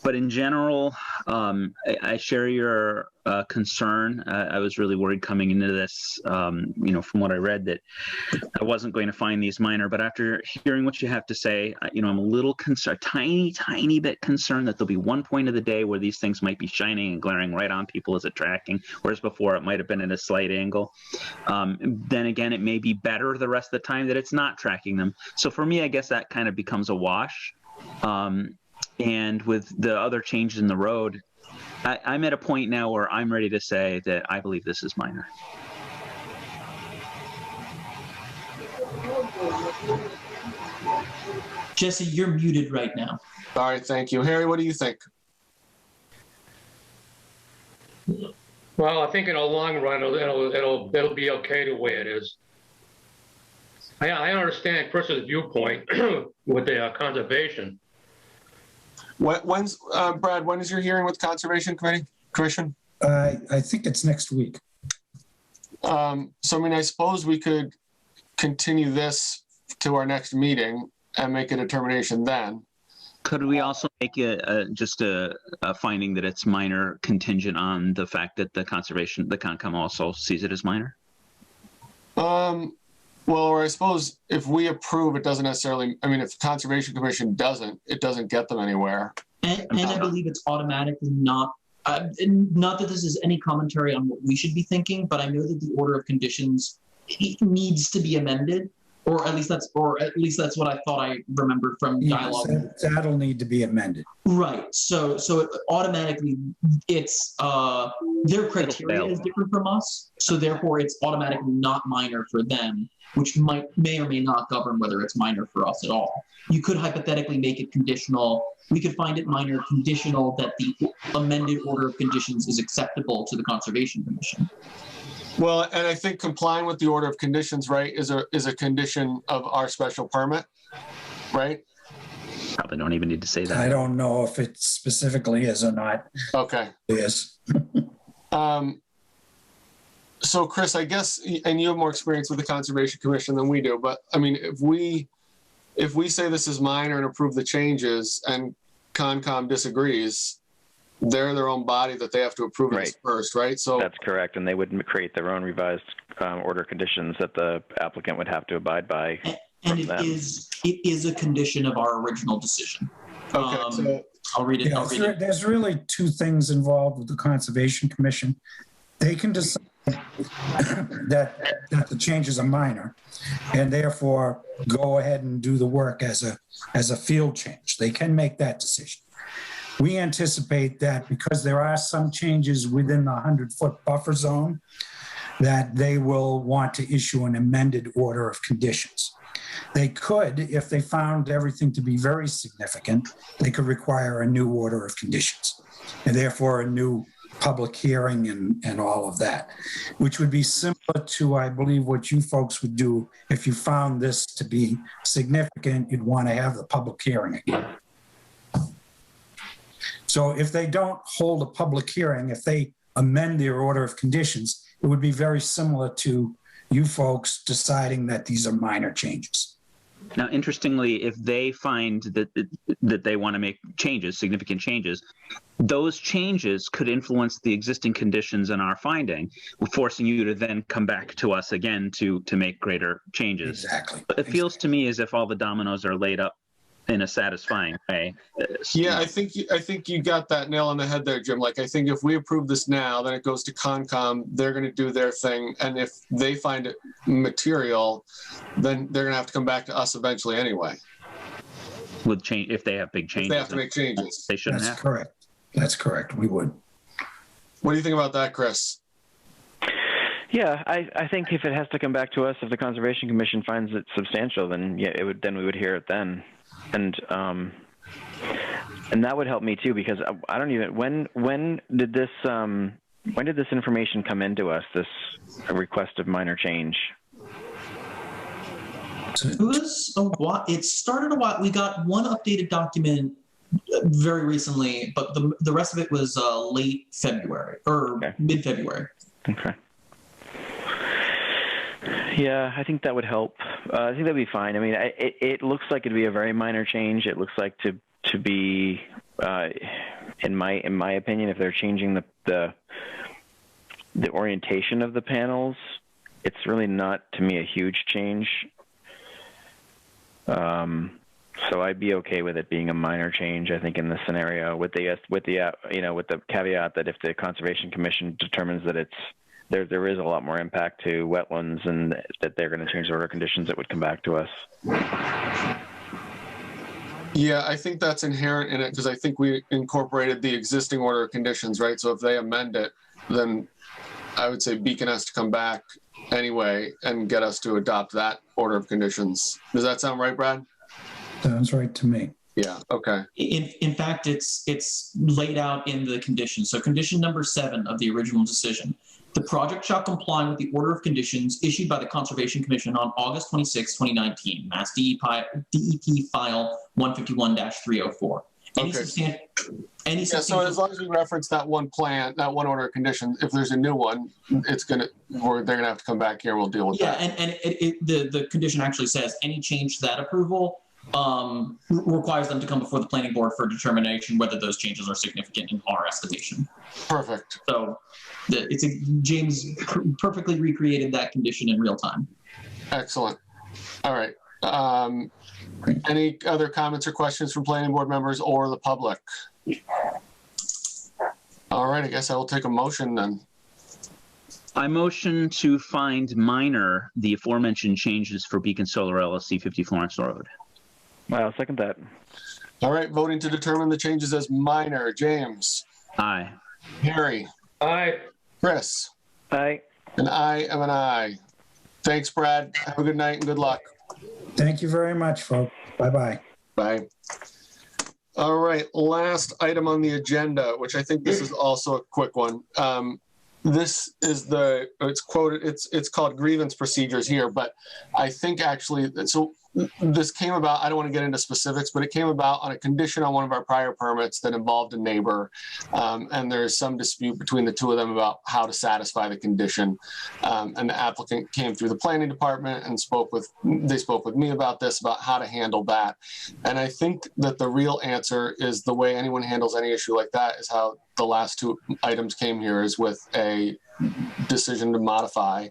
But in general, I share your concern. I was really worried coming into this, from what I read, that I wasn't going to find these minor. But after hearing what you have to say, I'm a little concerned, tiny bit concerned that there'll be one point of the day where these things might be shining and glaring right on people as it tracking, whereas before it might have been at a slight angle. Then again, it may be better the rest of the time that it's not tracking them. So for me, I guess that kind of becomes a wash. And with the other changes in the road, I'm at a point now where I'm ready to say that I believe this is minor. Jesse, you're muted right now. All right, thank you. Harry, what do you think? Well, I think in the long run, it'll be okay the way it is. I understand Chris's viewpoint with the conservation. When's Brad? When is your hearing with Conservation Commission? I think it's next week. So I mean, I suppose we could continue this to our next meeting and make a determination then. Could we also make just a finding that it's minor contingent on the fact that the Concom also sees it as minor? Well, or I suppose if we approve, it doesn't necessarily, I mean, if the Conservation Commission doesn't, it doesn't get them anywhere. And I believe it's automatically not that this is any commentary on what we should be thinking, but I know that the order of conditions needs to be amended, or at least that's what I thought I remembered from dialogue. Yes, that'll need to be amended. Right. So it automatically, it's their criteria is different from us, so therefore it's automatically not minor for them, which may or may not govern whether it's minor for us at all. You could hypothetically make it conditional. We could find it minor conditional that the amended order of conditions is acceptable to the Conservation Commission. Well, and I think complying with the order of conditions, right, is a condition of our special permit, right? Probably don't even need to say that. I don't know if it specifically is or not. Okay. Yes. So Chris, I guess, and you have more experience with the Conservation Commission than we do, but I mean, if we say this is minor and approve the changes and Concom disagrees, they're their own body that they have to approve it first, right? So that's correct, and they would create their own revised order conditions that the applicant would have to abide by. And it is a condition of our original decision. Okay, so I'll read it. Yeah, there's really two things involved with the Conservation Commission. They can decide that the changes are minor, and therefore go ahead and do the work as a field change. They can make that decision. We anticipate that because there are some changes within the 100-foot buffer zone, that they will want to issue an amended order of conditions. They could, if they found everything to be very significant, they could require a new order of conditions, and therefore a new public hearing and all of that, which would be similar to, I believe, what you folks would do if you found this to be significant. You'd want to have the public hearing again. So if they don't hold a public hearing, if they amend their order of conditions, it would be very similar to you folks deciding that these are minor changes. Now, interestingly, if they find that they want to make changes, significant changes, those changes could influence the existing conditions in our finding, forcing you to then come back to us again to make greater changes. Exactly. But it feels to me as if all the dominoes are laid up in a satisfying way. Yeah, I think you got that nail on the head there, Jim. Like, I think if we approve this now, then it goes to Concom, they're going to do their thing. And if they find it material, then they're going to have to come back to us eventually anyway. With change, if they have big changes. If they have to make changes. They shouldn't That's have. correct. That's correct. We would. What do you think about that, Chris? Yeah, I think if it has to come back to us, if the Conservation Commission finds it substantial, then yeah, then we would hear it then. And that would help me too, because I don't even, when did this information come into us, this request of minor change? It started a while. We got one updated document very recently, but the rest of it was late February or mid-February. Okay. Yeah, I think that would help. I think that'd be fine. I mean, it looks like it'd be a very minor change. It looks like to be, in my opinion, if they're changing the orientation of the panels, it's really not, to me, a huge change. So I'd be okay with it being a minor change. I think in this scenario, with the caveat that if the Conservation Commission determines that there is a lot more impact to wetlands and that they're going to change the order conditions, it would come back to us. Yeah, I think that's inherent in it because I think we incorporated the existing order of conditions, right? So if they amend it, then I would say Beacon has to come back anyway and get us to adopt that order of conditions. Does that sound right, Brad? Sounds right to me. Yeah, okay. In fact, it's laid out in the conditions. So condition number 7 of the original decision. The project shall comply with the order of conditions issued by the Conservation Commission on August 26, 2019, Mass DEP file 151-304, Any Okay. any Yeah, so substantial as long as we reference that one plan, that one order of conditions, if there's a new one, they're gonna have to come back here and we'll deal with Yeah, that. and the condition actually says any change to that approval requires them to come before the planning board for determination whether those changes are significant in our estimation. Perfect. So James perfectly recreated that condition in real time. Excellent. All right. Any other comments or questions from planning board members or the public? All right, I guess I will take a motion then. I motion to find minor the aforementioned changes for Beacon Solar LLC 50 Florence Road. I'll second that. All right, voting to determine the changes as minor. James. Aye. Harry. Aye. Chris. Aye. And I am an aye. Thanks, Brad. Have a good night and good luck. Thank you very much, folks. Bye-bye. Bye. All right, last item on the agenda, which I think this is also a quick one. This is it's quoted, it's called grievance procedures here, but I think actually, so this came about, I don't want to get into specifics, but it came about on a condition on one of our prior permits that involved a neighbor. And there's some dispute between the two of them about how to satisfy the condition. And the applicant came through the planning department and they spoke with me about this, about how to handle that. And I think that the real answer is the way anyone handles any issue like that is how the last two items came here, is with a decision to modify,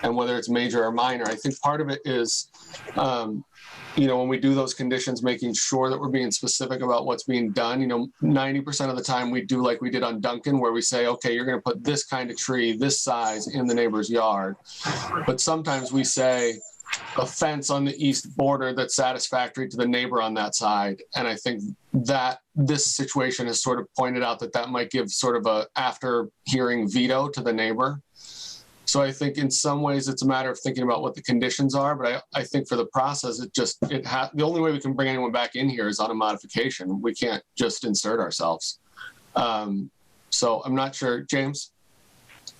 and whether it's major or minor. I think part of it is, when we do those conditions, making sure that we're being specific about what's being done. 90% of the time we do like we did on Duncan, where we say, okay, you're going to put this kind of tree, this size in the neighbor's yard. But sometimes we say a fence on the east border that's satisfactory to the neighbor on that side. And I think that this situation has sort of pointed out that might give sort of a after hearing veto to the neighbor. So I think in some ways it's a matter of thinking about what the conditions are, but I think for the process, the only way we can bring anyone back in here is on a modification. We can't just insert ourselves. So I'm not sure, James?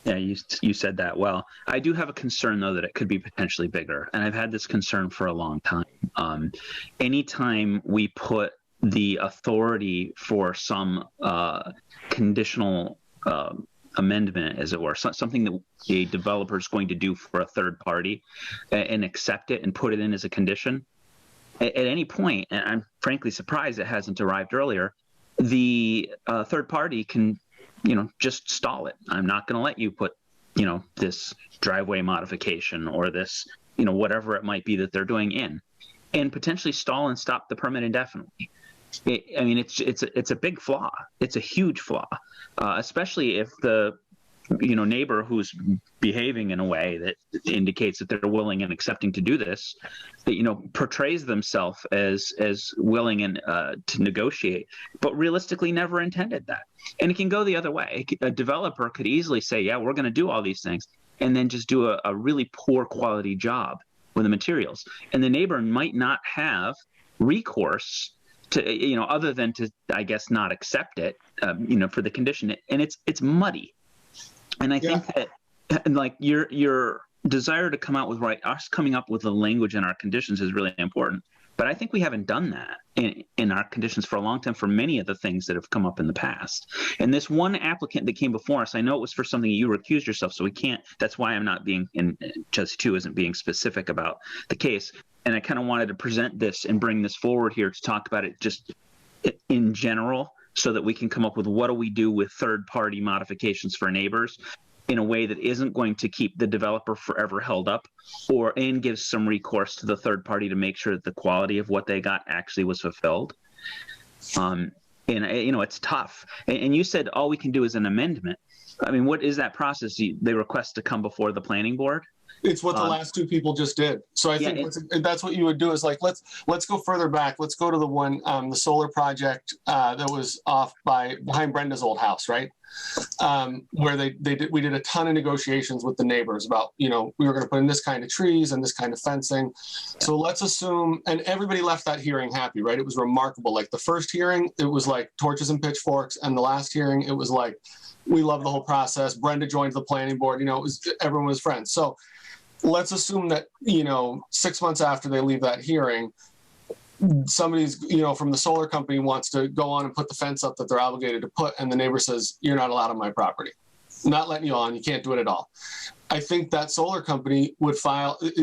Yeah, you said that well. I do have a concern, though, that it could be potentially bigger. And I've had this concern for a long time. Anytime we put the authority for some conditional amendment, as it were, something that a developer is going to do for a third party and accept it and put it in as a condition, at any point, and I'm frankly surprised it hasn't arrived earlier, the third party can just stall it. I'm not going to let you put, this driveway modification or this, whatever it might be that they're doing in, and potentially stall and stop the permit indefinitely. It's a big flaw. It's a huge flaw, especially if the neighbor who's behaving in a way that indicates that they're willing and accepting to do this, that portrays themselves as willing and to negotiate, but realistically never intended that. And it can go the other way. A developer could easily say, yeah, we're going to do all these things, and then just do a really poor quality job with the materials. And the neighbor might not have recourse to, other than to, I guess, not accept it, for the condition. And it's muddy. And I think that, like, your desire to come out with us coming up with the language in our conditions is really important. But I think we haven't done that in our conditions for a long time for many of the things that have come up in the past. And this one applicant that came before us, I know it was for something you recused yourself, so we can't. That's why I'm not being, and Jesse too isn't being specific about the case. And I kind of wanted to present this and bring this forward here to talk about it just in general, so that we can come up with what do we do with third-party modifications for neighbors in a way that isn't going to keep the developer forever held up, and gives some recourse to the third party to make sure that the quality of what they got actually was fulfilled. And it's tough. And you said all we can do is an amendment. I mean, what is that process? They request to come before the planning board? It's what the last two people just did. So I think that's what you would do is like, let's go further back. Let's go to the one, the solar project that was off behind Brenda's old house, right? Where we did a ton of negotiations with the neighbors about, we were going to put in this kind of trees and this kind of fencing. So let's assume, and everybody left that hearing happy, right? It was remarkable. Like the first hearing, it was like torches and pitchforks. And the last hearing, it was like, we love the whole process. Brenda joined the planning board, everyone was friends. So let's assume that, 6 months after they leave that hearing, somebody's, you know, from the solar company wants to go on and put the fence up that they're obligated to put, and the neighbor says, you're not allowed on my property. I'm not letting you on. You can't do it at all. I think that solar company would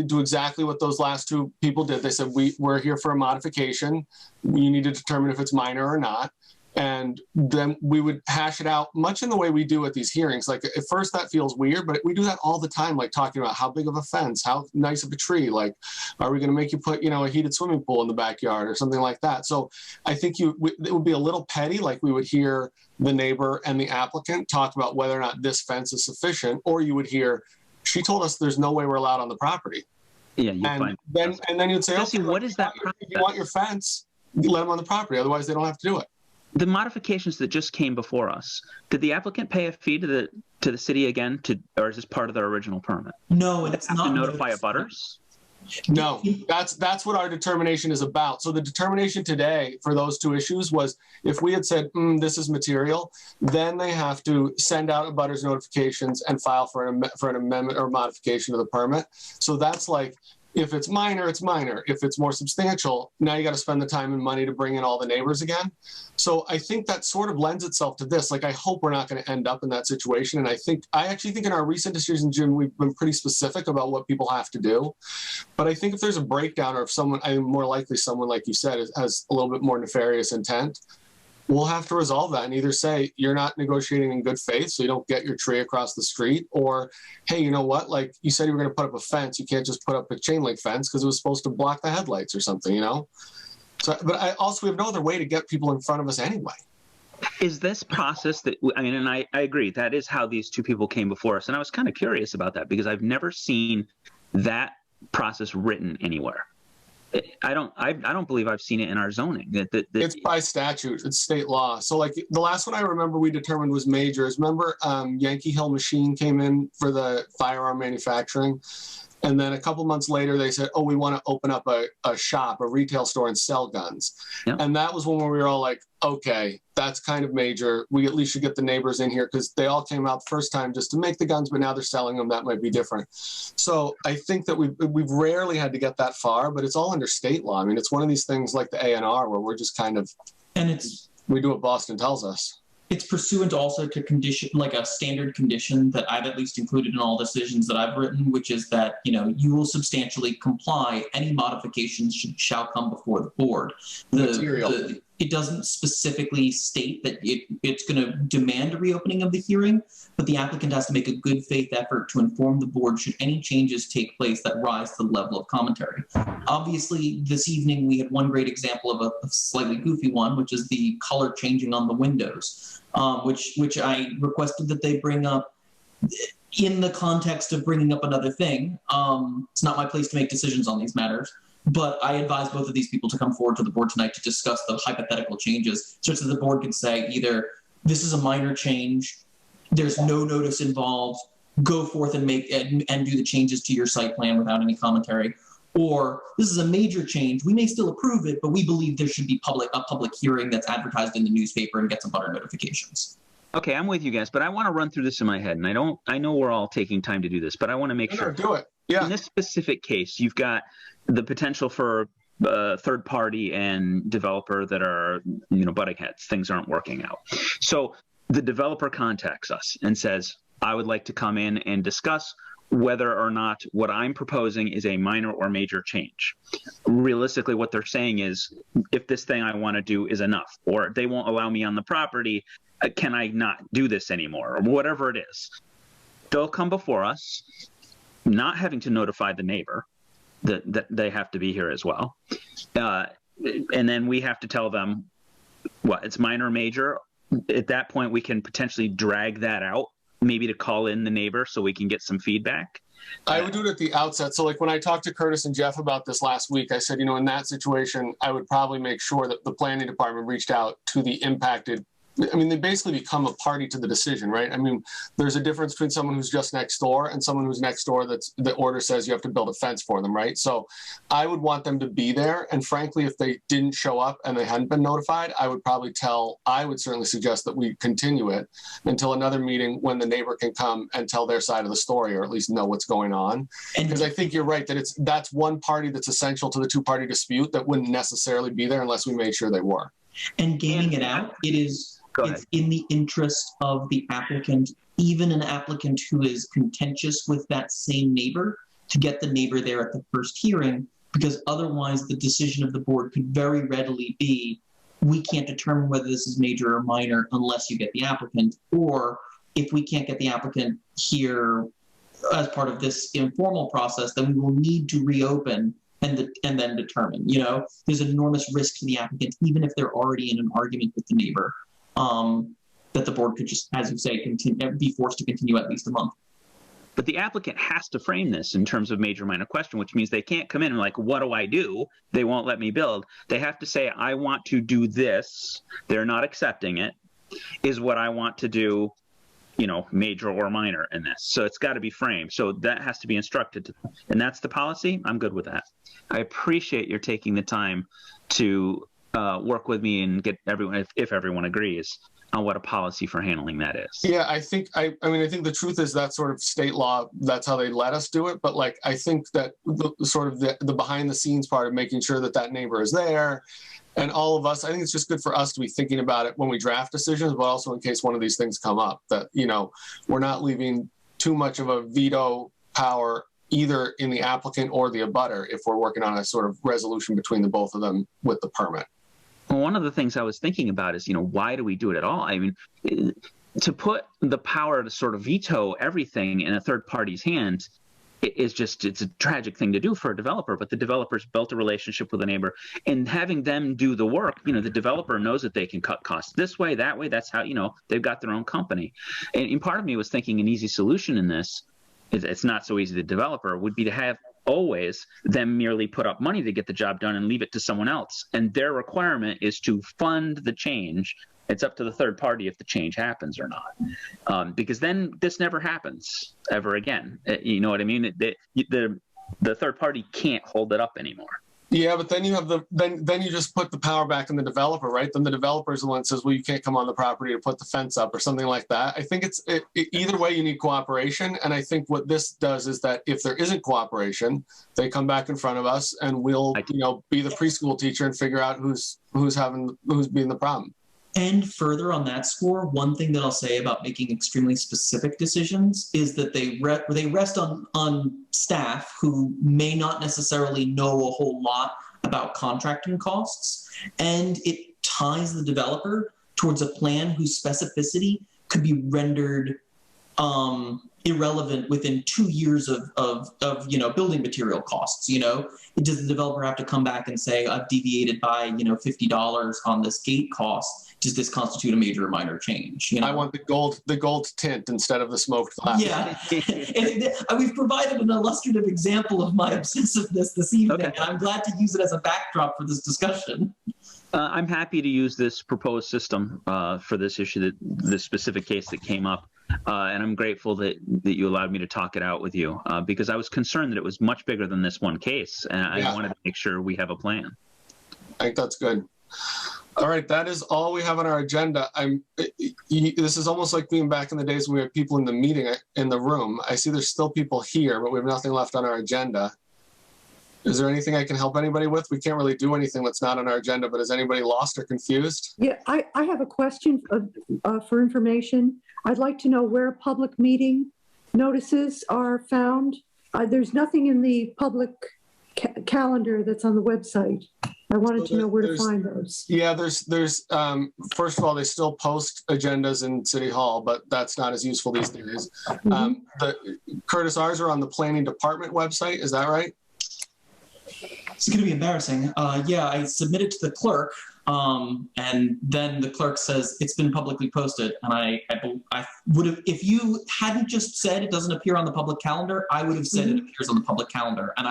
do exactly what those last two people did. They said, we're here for a modification. You need to determine if it's minor or not. And then we would hash it out much in the way we do at these hearings. Like at first that feels weird, but we do that all the time, like talking about how big of a fence, how nice of a tree, like, are we going to make you put, you know, a heated swimming pool in the backyard or something like that? So I think it would be a little petty, like we would hear the neighbor and the applicant talk about whether or not this fence is sufficient, or you would hear, she told us there's no way we're allowed on the property. Yeah, you find then you'd say, Jesse, okay, what is that? If you want your fence, let them on the property. Otherwise, they don't have to do it. The modifications that just came before us, did the applicant pay a fee to the city again, or is this part of their original permit? No, and it's not to notify abutters. No, that's what our determination is about. So the determination today for those two issues was, if we had said this is material, then they have to send out abutters notifications and file for an amendment or modification of the permit. So that's like, if it's minor, it's minor. If it's more substantial, now you got to spend the time and money to bring in all the neighbors again. So I think that sort of lends itself to this. Like, I hope we're not going to end up in that situation. And I actually think in our recent decision, Jim, we've been pretty specific about what people have to do. But I think if there's a breakdown, or if someone, more likely someone, like you said, has a little bit more nefarious intent, we'll have to resolve that and either say, you're not negotiating in good faith, so you don't get your tree across the street, or, hey, you know what? Like you said, you were going to put up a fence. You can't just put up a chain link fence because it was supposed to block the headlights or something, you know? So, but we have no other way to get people in front of us anyway. Is this process that, I mean, and I agree, that is how these two people came before us. And I was kind of curious about that because I've never seen that process written anywhere. I don't believe I've seen it in our zoning. It's by statute. It's state law. So like the last one I remember we determined was majors. Remember Yankee Hill Machine came in for the firearm manufacturing. And then a couple months later, they said, oh, we want to open up a shop, a retail store, and sell guns. Yep. And that was when we were all like, okay, that's kind of major. We at least should get the neighbors in here because they all came out the first time just to make the guns, but now they're selling them. That might be different. So I think that we've rarely had to get that far, but it's all under state law. I mean, it's one of these things like the ANR where we're just kind of, we do what Boston tells us. It's pursuant also to condition, like a standard condition that I've at least included in all decisions that I've written, which is that, you know, you will substantially comply. Any modifications shall come before the board. It doesn't specifically state that it's going to demand a reopening of the hearing, but the applicant has to make a good faith effort to inform the board should any changes take place that rise to the level of commentary. Obviously, this evening we had one great example of a slightly goofy one, which is the color changing on the windows, which I requested that they bring up in the context of bringing up another thing. It's not my place to make decisions on these matters. But I advise both of these people to come forward to the board tonight to discuss the hypothetical changes, such that the board can say either this is a minor change, there's no notice involved, go forth and make and do the changes to your site plan without any commentary, or this is a major change. We may still approve it, but we believe there should be a public hearing that's advertised in the newspaper and gets some butter notifications. Okay, I'm with you guys, but I want to run through this in my head, and I know we're all taking time to do this, but I want to make sure. Do it. Yeah. In this specific case, you've got the potential for third party and developer that are, you know, butting heads. Things aren't working out. So the developer contacts us and says, I would like to come in and discuss whether or not what I'm proposing is a minor or major change. Realistically, what they're saying is, if this thing I want to do is enough, or they won't allow me on the property, can I not do this anymore, or whatever it is. They'll come before us, not having to notify the neighbor that they have to be here as well. And then we have to tell them what it's minor or major. At that point, we can potentially drag that out, maybe to call in the neighbor so we can get some feedback. I would do it at the outset. So like when I talked to Curtis and Jeff about this last week, I said, you know, in that situation, I would probably make sure that the planning department reached out to the impacted I mean, they basically become a party to the decision, right? I mean, there's a difference between someone who's just next door and someone who's next door that's the order says you have to build a fence for them, right? So I would want them to be there. And frankly, if they didn't show up and they hadn't been notified, I would certainly suggest that we continue it until another meeting when the neighbor can come and tell their side of the story, or at least know what's going on. Because I think you're right that that's one party that's essential to the two-party dispute that wouldn't necessarily be there unless we made sure they were. And gaming it out, it's in the interest of the applicant, even an applicant who is contentious with that same neighbor, to get the neighbor there at the first hearing, because otherwise the decision of the board could very readily be, we can't determine whether this is major or minor unless you get the applicant, or if we can't get the applicant here as part of this informal process, then we will need to reopen and then determine. You know, there's an enormous risk to the applicant, even if they're already in an argument with the neighbor, that the board could just, as you say, be forced to continue at least a month. But the applicant has to frame this in terms of major minor question, which means they can't come in and like, what do I do? They won't let me build. They have to say, I want to do this. They're not accepting it. Is what I want to do, you know, major or minor in this. So it's got to be framed. So that has to be instructed to them. And that's the policy. I'm good with that. I appreciate your taking the time to work with me and get everyone, if everyone agrees, on what a policy for handling that is. Yeah, I think the truth is that sort of state law, that's how they let us do it. But like, I think that the behind the scenes part of making sure that that neighbor is there and all of us, I think it's just good for us to be thinking about it when we draft decisions, but also in case one of these things come up, that, you know, we're not leaving too much of a veto power either in the applicant or the abutter if we're working on a sort of resolution between the both of them with the permit. Well, one of the things I was thinking about is, you know, why do we do it at all? I mean, to put the power to sort of veto everything in a third party's hands is just, it's a tragic thing to do for a developer, but the developer's built a relationship with a neighbor, and having them do the work, you know, the developer knows that they can cut costs this way, that way. That's how, you know, they've got their own company. And part of me was thinking an easy solution in this, it's not so easy, the developer, would be to have always them merely put up money to get the job done and leave it to someone else. And their requirement is to fund the change. It's up to the third party if the change happens or not, because then this never happens ever again. You know what I mean? The third party can't hold it up anymore. Yeah, but then you have then you just put the power back in the developer, right? Then the developer is the one that says, well, you can't come on the property to put the fence up or something like that. I think either way you need cooperation. And I think what this does is that if there isn't cooperation, they come back in front of us and we'll, you know, be the preschool teacher and figure out who's being the problem. And further on that score, one thing that I'll say about making extremely specific decisions is that they rest on staff who may not necessarily know a whole lot about contracting costs, and it ties the developer towards a plan whose specificity could be rendered irrelevant within 2 years of you know, building material costs. You know, does the developer have to come back and say, I've deviated by, you know, $50 on this gate cost? Does this constitute a major or minor change? You know? I want the gold tint instead of the smoked glass. Yeah, and we've provided an illustrative example of my obsessiveness this evening, and I'm glad to use it as a backdrop for this discussion. I'm happy to use this proposed system for this issue, this specific case that came up, and I'm grateful that you allowed me to talk it out with you, because I was concerned that it was much bigger than this one case, and I wanted to make sure we have a plan. I think that's good. All right, that is all we have on our agenda. This is almost like being back in the days when we had people in the meeting, in the room. I see there's still people here, but we have nothing left on our agenda. Is there anything I can help anybody with? We can't really do anything that's not on our agenda, but is anybody lost or confused? Yeah, I have a question for information. I'd like to know where public meeting notices are found. There's nothing in the public calendar that's on the website. I wanted to know where to find those. Yeah, there's first of all, they still post agendas in City Hall, but that's not as useful these days. Curtis, ours are on the Planning Department website. Is that right? It's going to be embarrassing. Yeah, I submitted to the clerk And then the clerk says it's been publicly posted. And I would have, if you hadn't just said it doesn't appear on the public calendar, I would have said it appears on the public calendar. And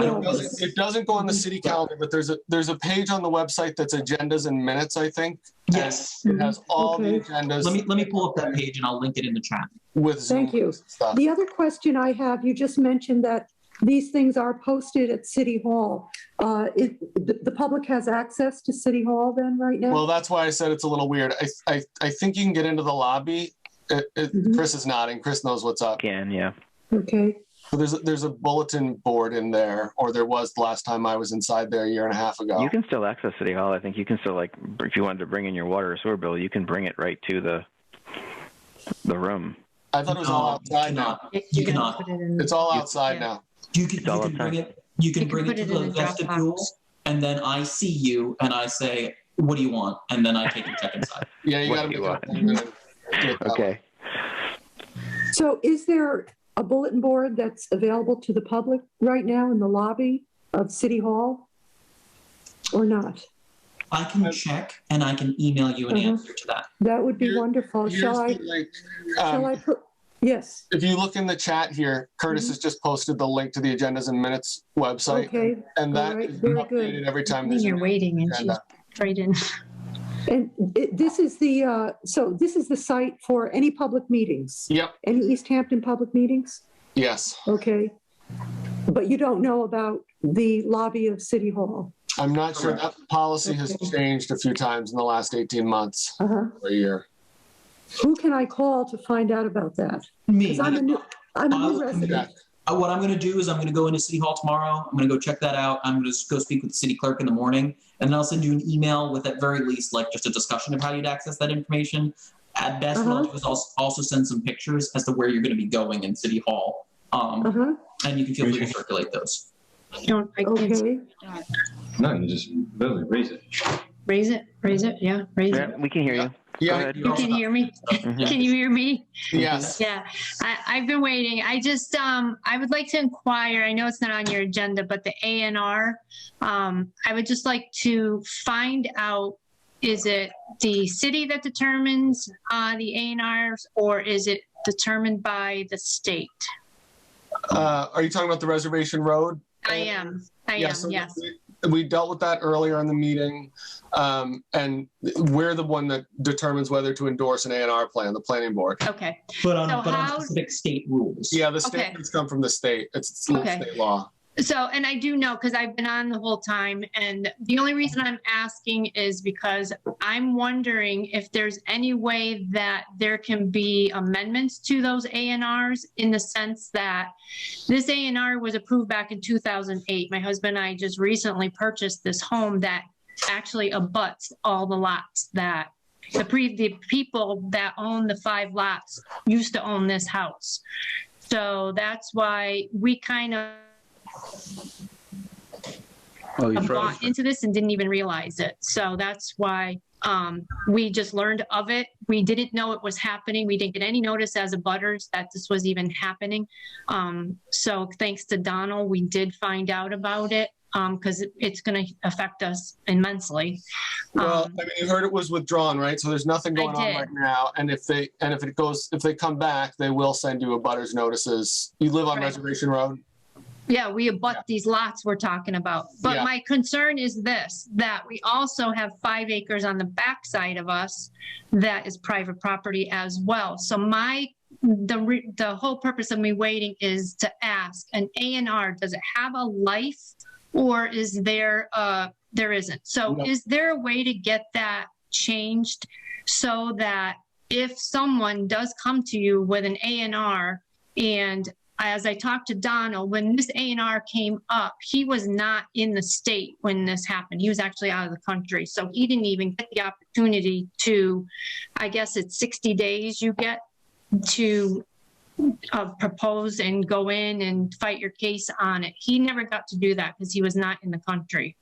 it doesn't go on the city calendar, but there's a page on the website that's agendas and minutes, I think. Yes. And it has all the agendas. Let me pull up that page and I'll link it in the chat. With Zoom Thank you. stuff. The other question I have, you just mentioned that these things are posted at City Hall. The public has access to City Hall then right now? Well, that's why I said it's a little weird. I think you can get into the lobby. Chris is nodding. Chris knows what's up. Yeah. Okay. So there's a bulletin board in there, or there was the last time I was inside there a year and a half ago. You can still access City Hall. I think you can still, like, if you wanted to bring in your water or sewer bill, you can bring it right to the room. I thought it was all outside now. You cannot. It's all outside now. You can bring it. You can bring it to the vestibule, and then I see you, and I say, "What do you want?" And then I take a check inside. Yeah, you got to make an appointment. Okay. So is there a bulletin board that's available to the public right now in the lobby of City Hall or not? I can check and I can email you an answer to that. That would be wonderful. Shall I put, yes. If you look in the chat here, Curtis has just posted the link to the agendas and minutes website. Okay. And that All right. is Very updated good. every time there's You're waiting and she's agenda. right in. And this is the, so this is the site for any public meetings? Yep. Any East Hampton public meetings? Yes. Okay. But you don't know about the lobby of City Hall? I'm not sure. That policy has changed a few times in the last 18 months or a year. Who can I call to find out about that? Me. 'Cause I'm a new resident. What I'm going to do is I'm going to go into City Hall tomorrow. I'm going to go check that out. I'm going to go speak with the city clerk in the morning, and then I'll send you an email with, at very least, like just a discussion of how you'd access that information. At best, what I'll do is also send some pictures as to where you're going to be going in City Hall, and you can feel free to circulate those. Okay. No, you just literally raise it. Raise it, yeah, raise it. We can hear you. Yeah, you can hear me? Can you hear me? Yes. Yeah, I've been waiting. I just, I would like to inquire, I know it's not on your agenda, but the A&R, I would just like to find out, is it the city that determines the A&Rs, or is it determined by the state? Are you talking about the Reservation Road? I am, So yes. We dealt with that earlier in the meeting, and we're the one that determines whether to endorse an A&R plan, the planning board. Okay. But on specific state rules. Yeah, the statements come from the state. It's state law. So, and I do know, because I've been on the whole time, and the only reason I'm asking is because I'm wondering if there's any way that there can be amendments to those A&Rs, in the sense that this A&R was approved back in 2008. My husband and I just recently purchased this home that actually abuts all the lots that the people that own the 5 lots used to own this house. So that's why we kind of bought into this and didn't even realize it. So that's why we just learned of it. We didn't know it was happening. We didn't get any notice as abutters that this was even happening. So thanks to Donald, we did find out about it, because it's going to affect us immensely. Well, I mean, you heard it was withdrawn, right? So there's nothing going on right now. And if they come back, they will send you abutters notices. You live on Reservation Road? Yeah, we abut these lots we're talking about. But my concern is this, that we also have 5 acres on the backside of us that is private property as well. So the whole purpose of me waiting is to ask, an A&R, does it have a life, or is there isn't? So is there a way to get that changed so that if someone does come to you with an A&R, and as I talked to Donald, when this A&R came up, he was not in the state when this happened. He was actually out of the country. So he didn't even get the opportunity to, I guess it's 60 days you get to propose and go in and fight your case on it. He never got to do that because he was not in the country.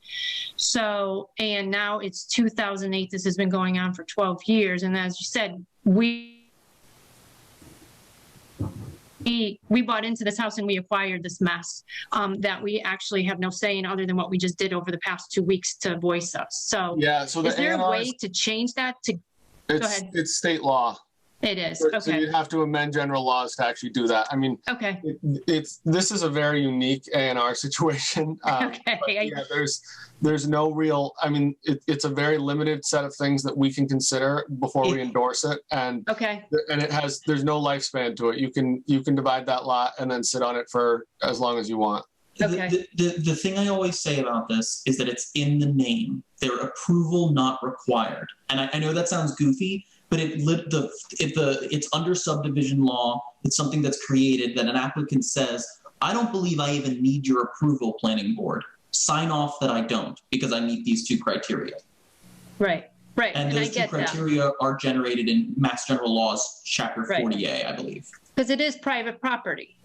So, and now it's 2008. This has been going on for 12 years. And as you said, we bought into this house and we acquired this mess, that we actually have no say in other than what we just did over the past 2 weeks to voice us. So Yeah, so the is there a A&Rs way to change that to, go ahead. It's state law. It is, So okay, you'd have to amend general laws to actually do that. I mean, okay, this is a very unique A&R situation. okay. But yeah, there's no real, I mean, it's a very limited set of things that we can consider before we endorse it. And Okay, there's no lifespan to it. You can divide that lot and then sit on it for as long as you want. okay. The thing I always say about this is that it's in the name. Their approval not required. And I know that sounds goofy, but it's under subdivision law. It's something that's created that an applicant says, I don't believe I even need your approval, planning board. Sign off that I don't, because I meet these 2 criteria. Right, right. And I those 2 get that. criteria are generated in Mass General Laws, Chapter Right. 40A, I believe. Because it is private property.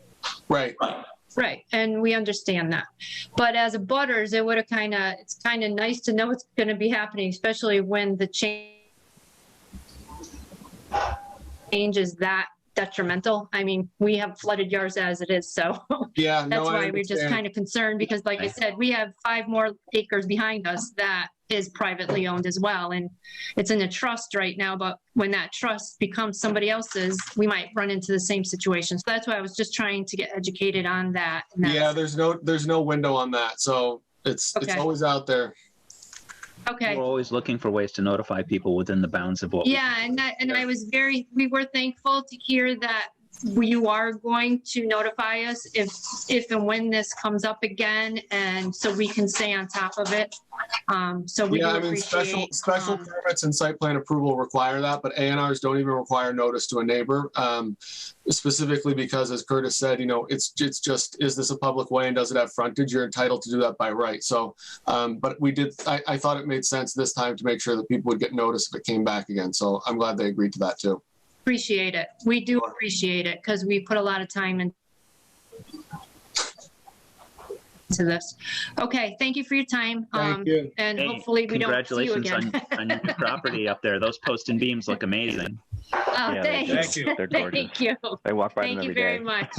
Right. Right. Right, and we understand that. But as a butters, it would have it's kind of nice to know what's going to be happening, especially when the change is that detrimental. I mean, we have flooded yards as it is, so Yeah, that's no, I why we're just understand. kind of concerned because like I said, we have 5 more acres behind us that is privately owned as well. And it's in a trust right now, but when that trust becomes somebody else's, we might run into the same situation. So that's why I was just trying to get educated on that. And that's- Yeah, there's no window on that. So it's Okay. always out there. Okay. We're always looking for ways to notify people within the bounds of what. Yeah, and I was we were thankful to hear that you are going to notify us if and when this comes up again, and so we can stay on top of it. So we do Yeah, I mean, appreciate. special permits and site plan approval require that, but A&Rs don't even require notice to a neighbor. Specifically because, as Curtis said, it's just, is this a public way and does it have frontage? You're entitled to do that by right. So, but I thought it made sense this time to make sure that people would get notice if it came back again. So I'm glad they agreed to that too. Appreciate it. We do appreciate it because we put a lot of time into this. Okay, thank you for your time. Thank you. And Hey, hopefully we don't see you congratulations again. on your new property up there. Those post and beams look amazing. Oh, Yeah, they thanks. do. They're gorgeous. Thank you. I walk by Thank them you every very day. much.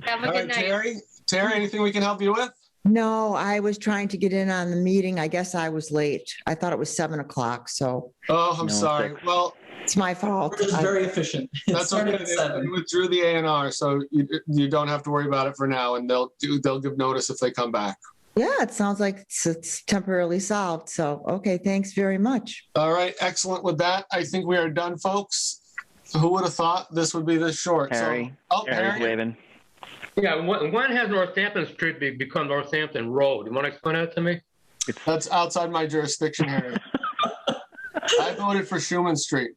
Have a All good right, night. Terry, anything we can help you with? No, I was trying to get in on the meeting. I guess I was late. I thought it was 7 o'clock, so Oh, I'm No, sorry. thanks. Well, it's my fault. We're just very efficient. It that's started okay. at They 7. withdrew the A&R, so you don't have to worry about it for now, and they'll give notice if they come back. Yeah, it sounds like it's temporarily solved. So, okay, thanks very much. All right, excellent. With that, I think we are done, folks. Who would have thought this would be this short? Harry, Harry. Harry's waving. Yeah, when has Northampton Street become Northampton Road? You want to explain that to me? That's outside my jurisdiction, Harry. I voted for Schuman Street.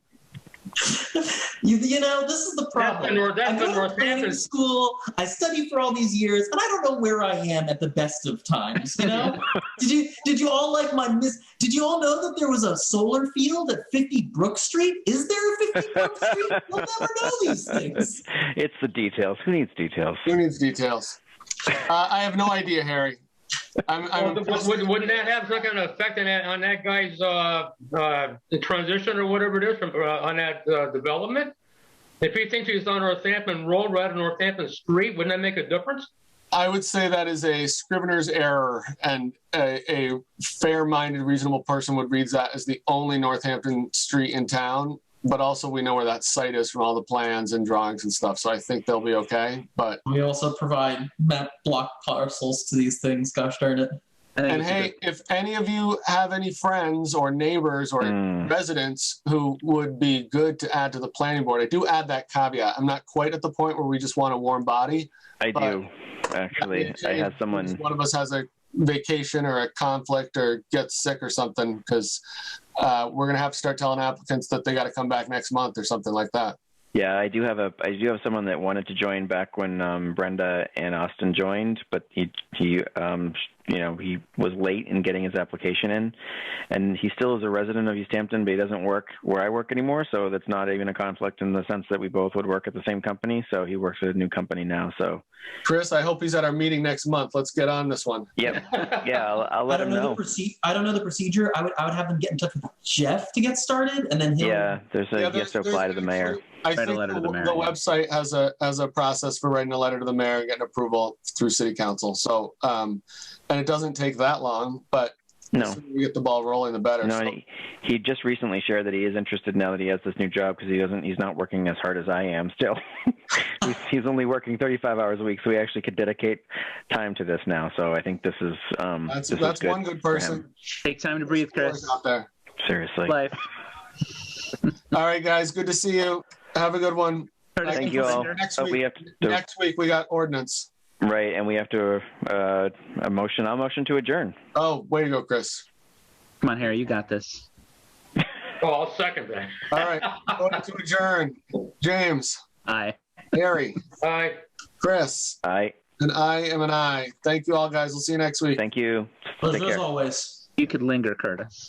You know, this is the problem. That's I go been to Northampton. planning school, I study for all these years, and I don't know where I am at the best of times, you know? Did you all like did you all know that there was a solar field at 50 Brook Street? Is there a 50 Brook Street? You'll never know these things. It's the details. Who needs details? Who needs details? I have no idea, Harry. Wouldn't that have some kind of effect on that guy's transition or whatever it is on that development? If he thinks he's on Northampton Road rather than Northampton Street, wouldn't that make a difference? I would say that is a scrivener's error, and a fair-minded, reasonable person would read that as the only Northampton street in town. But also, we know where that site is from all the plans and drawings and stuff, so I think they'll be okay. But We also provide map block parcels to these things, gosh darn it. and hey, if any of you have any friends or neighbors or residents who would be good to add to the planning board, I do add that caveat. I'm not quite at the point where we just want a warm body. I do, actually. I had someone. One of us has a vacation or a conflict or gets sick or something, because we're going to have to start telling applicants that they got to come back next month or something like that. Yeah, I do have someone that wanted to join back when Brenda and Austin joined, but he he was late in getting his application in, and he still is a resident of East Hampton, but he doesn't work where I work anymore. So that's not even a conflict in the sense that we both would work at the same company. So he works at a new company now. So Chris, I hope he's at our meeting next month. Let's get on this one. Yep. Yeah, I'll let him know. I don't know the procedure. I would have them get in touch with Jeff to get started, and then he'll. Yeah, he has to apply to the mayor. I think the website has a process for writing a letter to the mayor and getting approval through city council. So, and it doesn't take that long, but no, the sooner we get the ball rolling, the better. No, so. he just recently shared that he is interested now that he has this new job because he's not working as hard as I am still. he's only working 35 hours a week, so he actually could dedicate time to this now. So I think this is that's good one good person. Take time to breathe, Chris. Out there. Seriously. Life. All right, guys. Good to see you. Have a good one. Thank you all. Next week we got ordinance. Right, and we have to a motion. I'll motion to adjourn. Oh, way to go, Chris. Come on, Harry, you got this. Oh, I'll second that. All right, voting to adjourn. James. Aye. Harry. Aye. Chris. Aye. And I am an aye. Thank you all, guys. We'll see you next week. Thank you. Pleasure as always. You could linger, Curtis.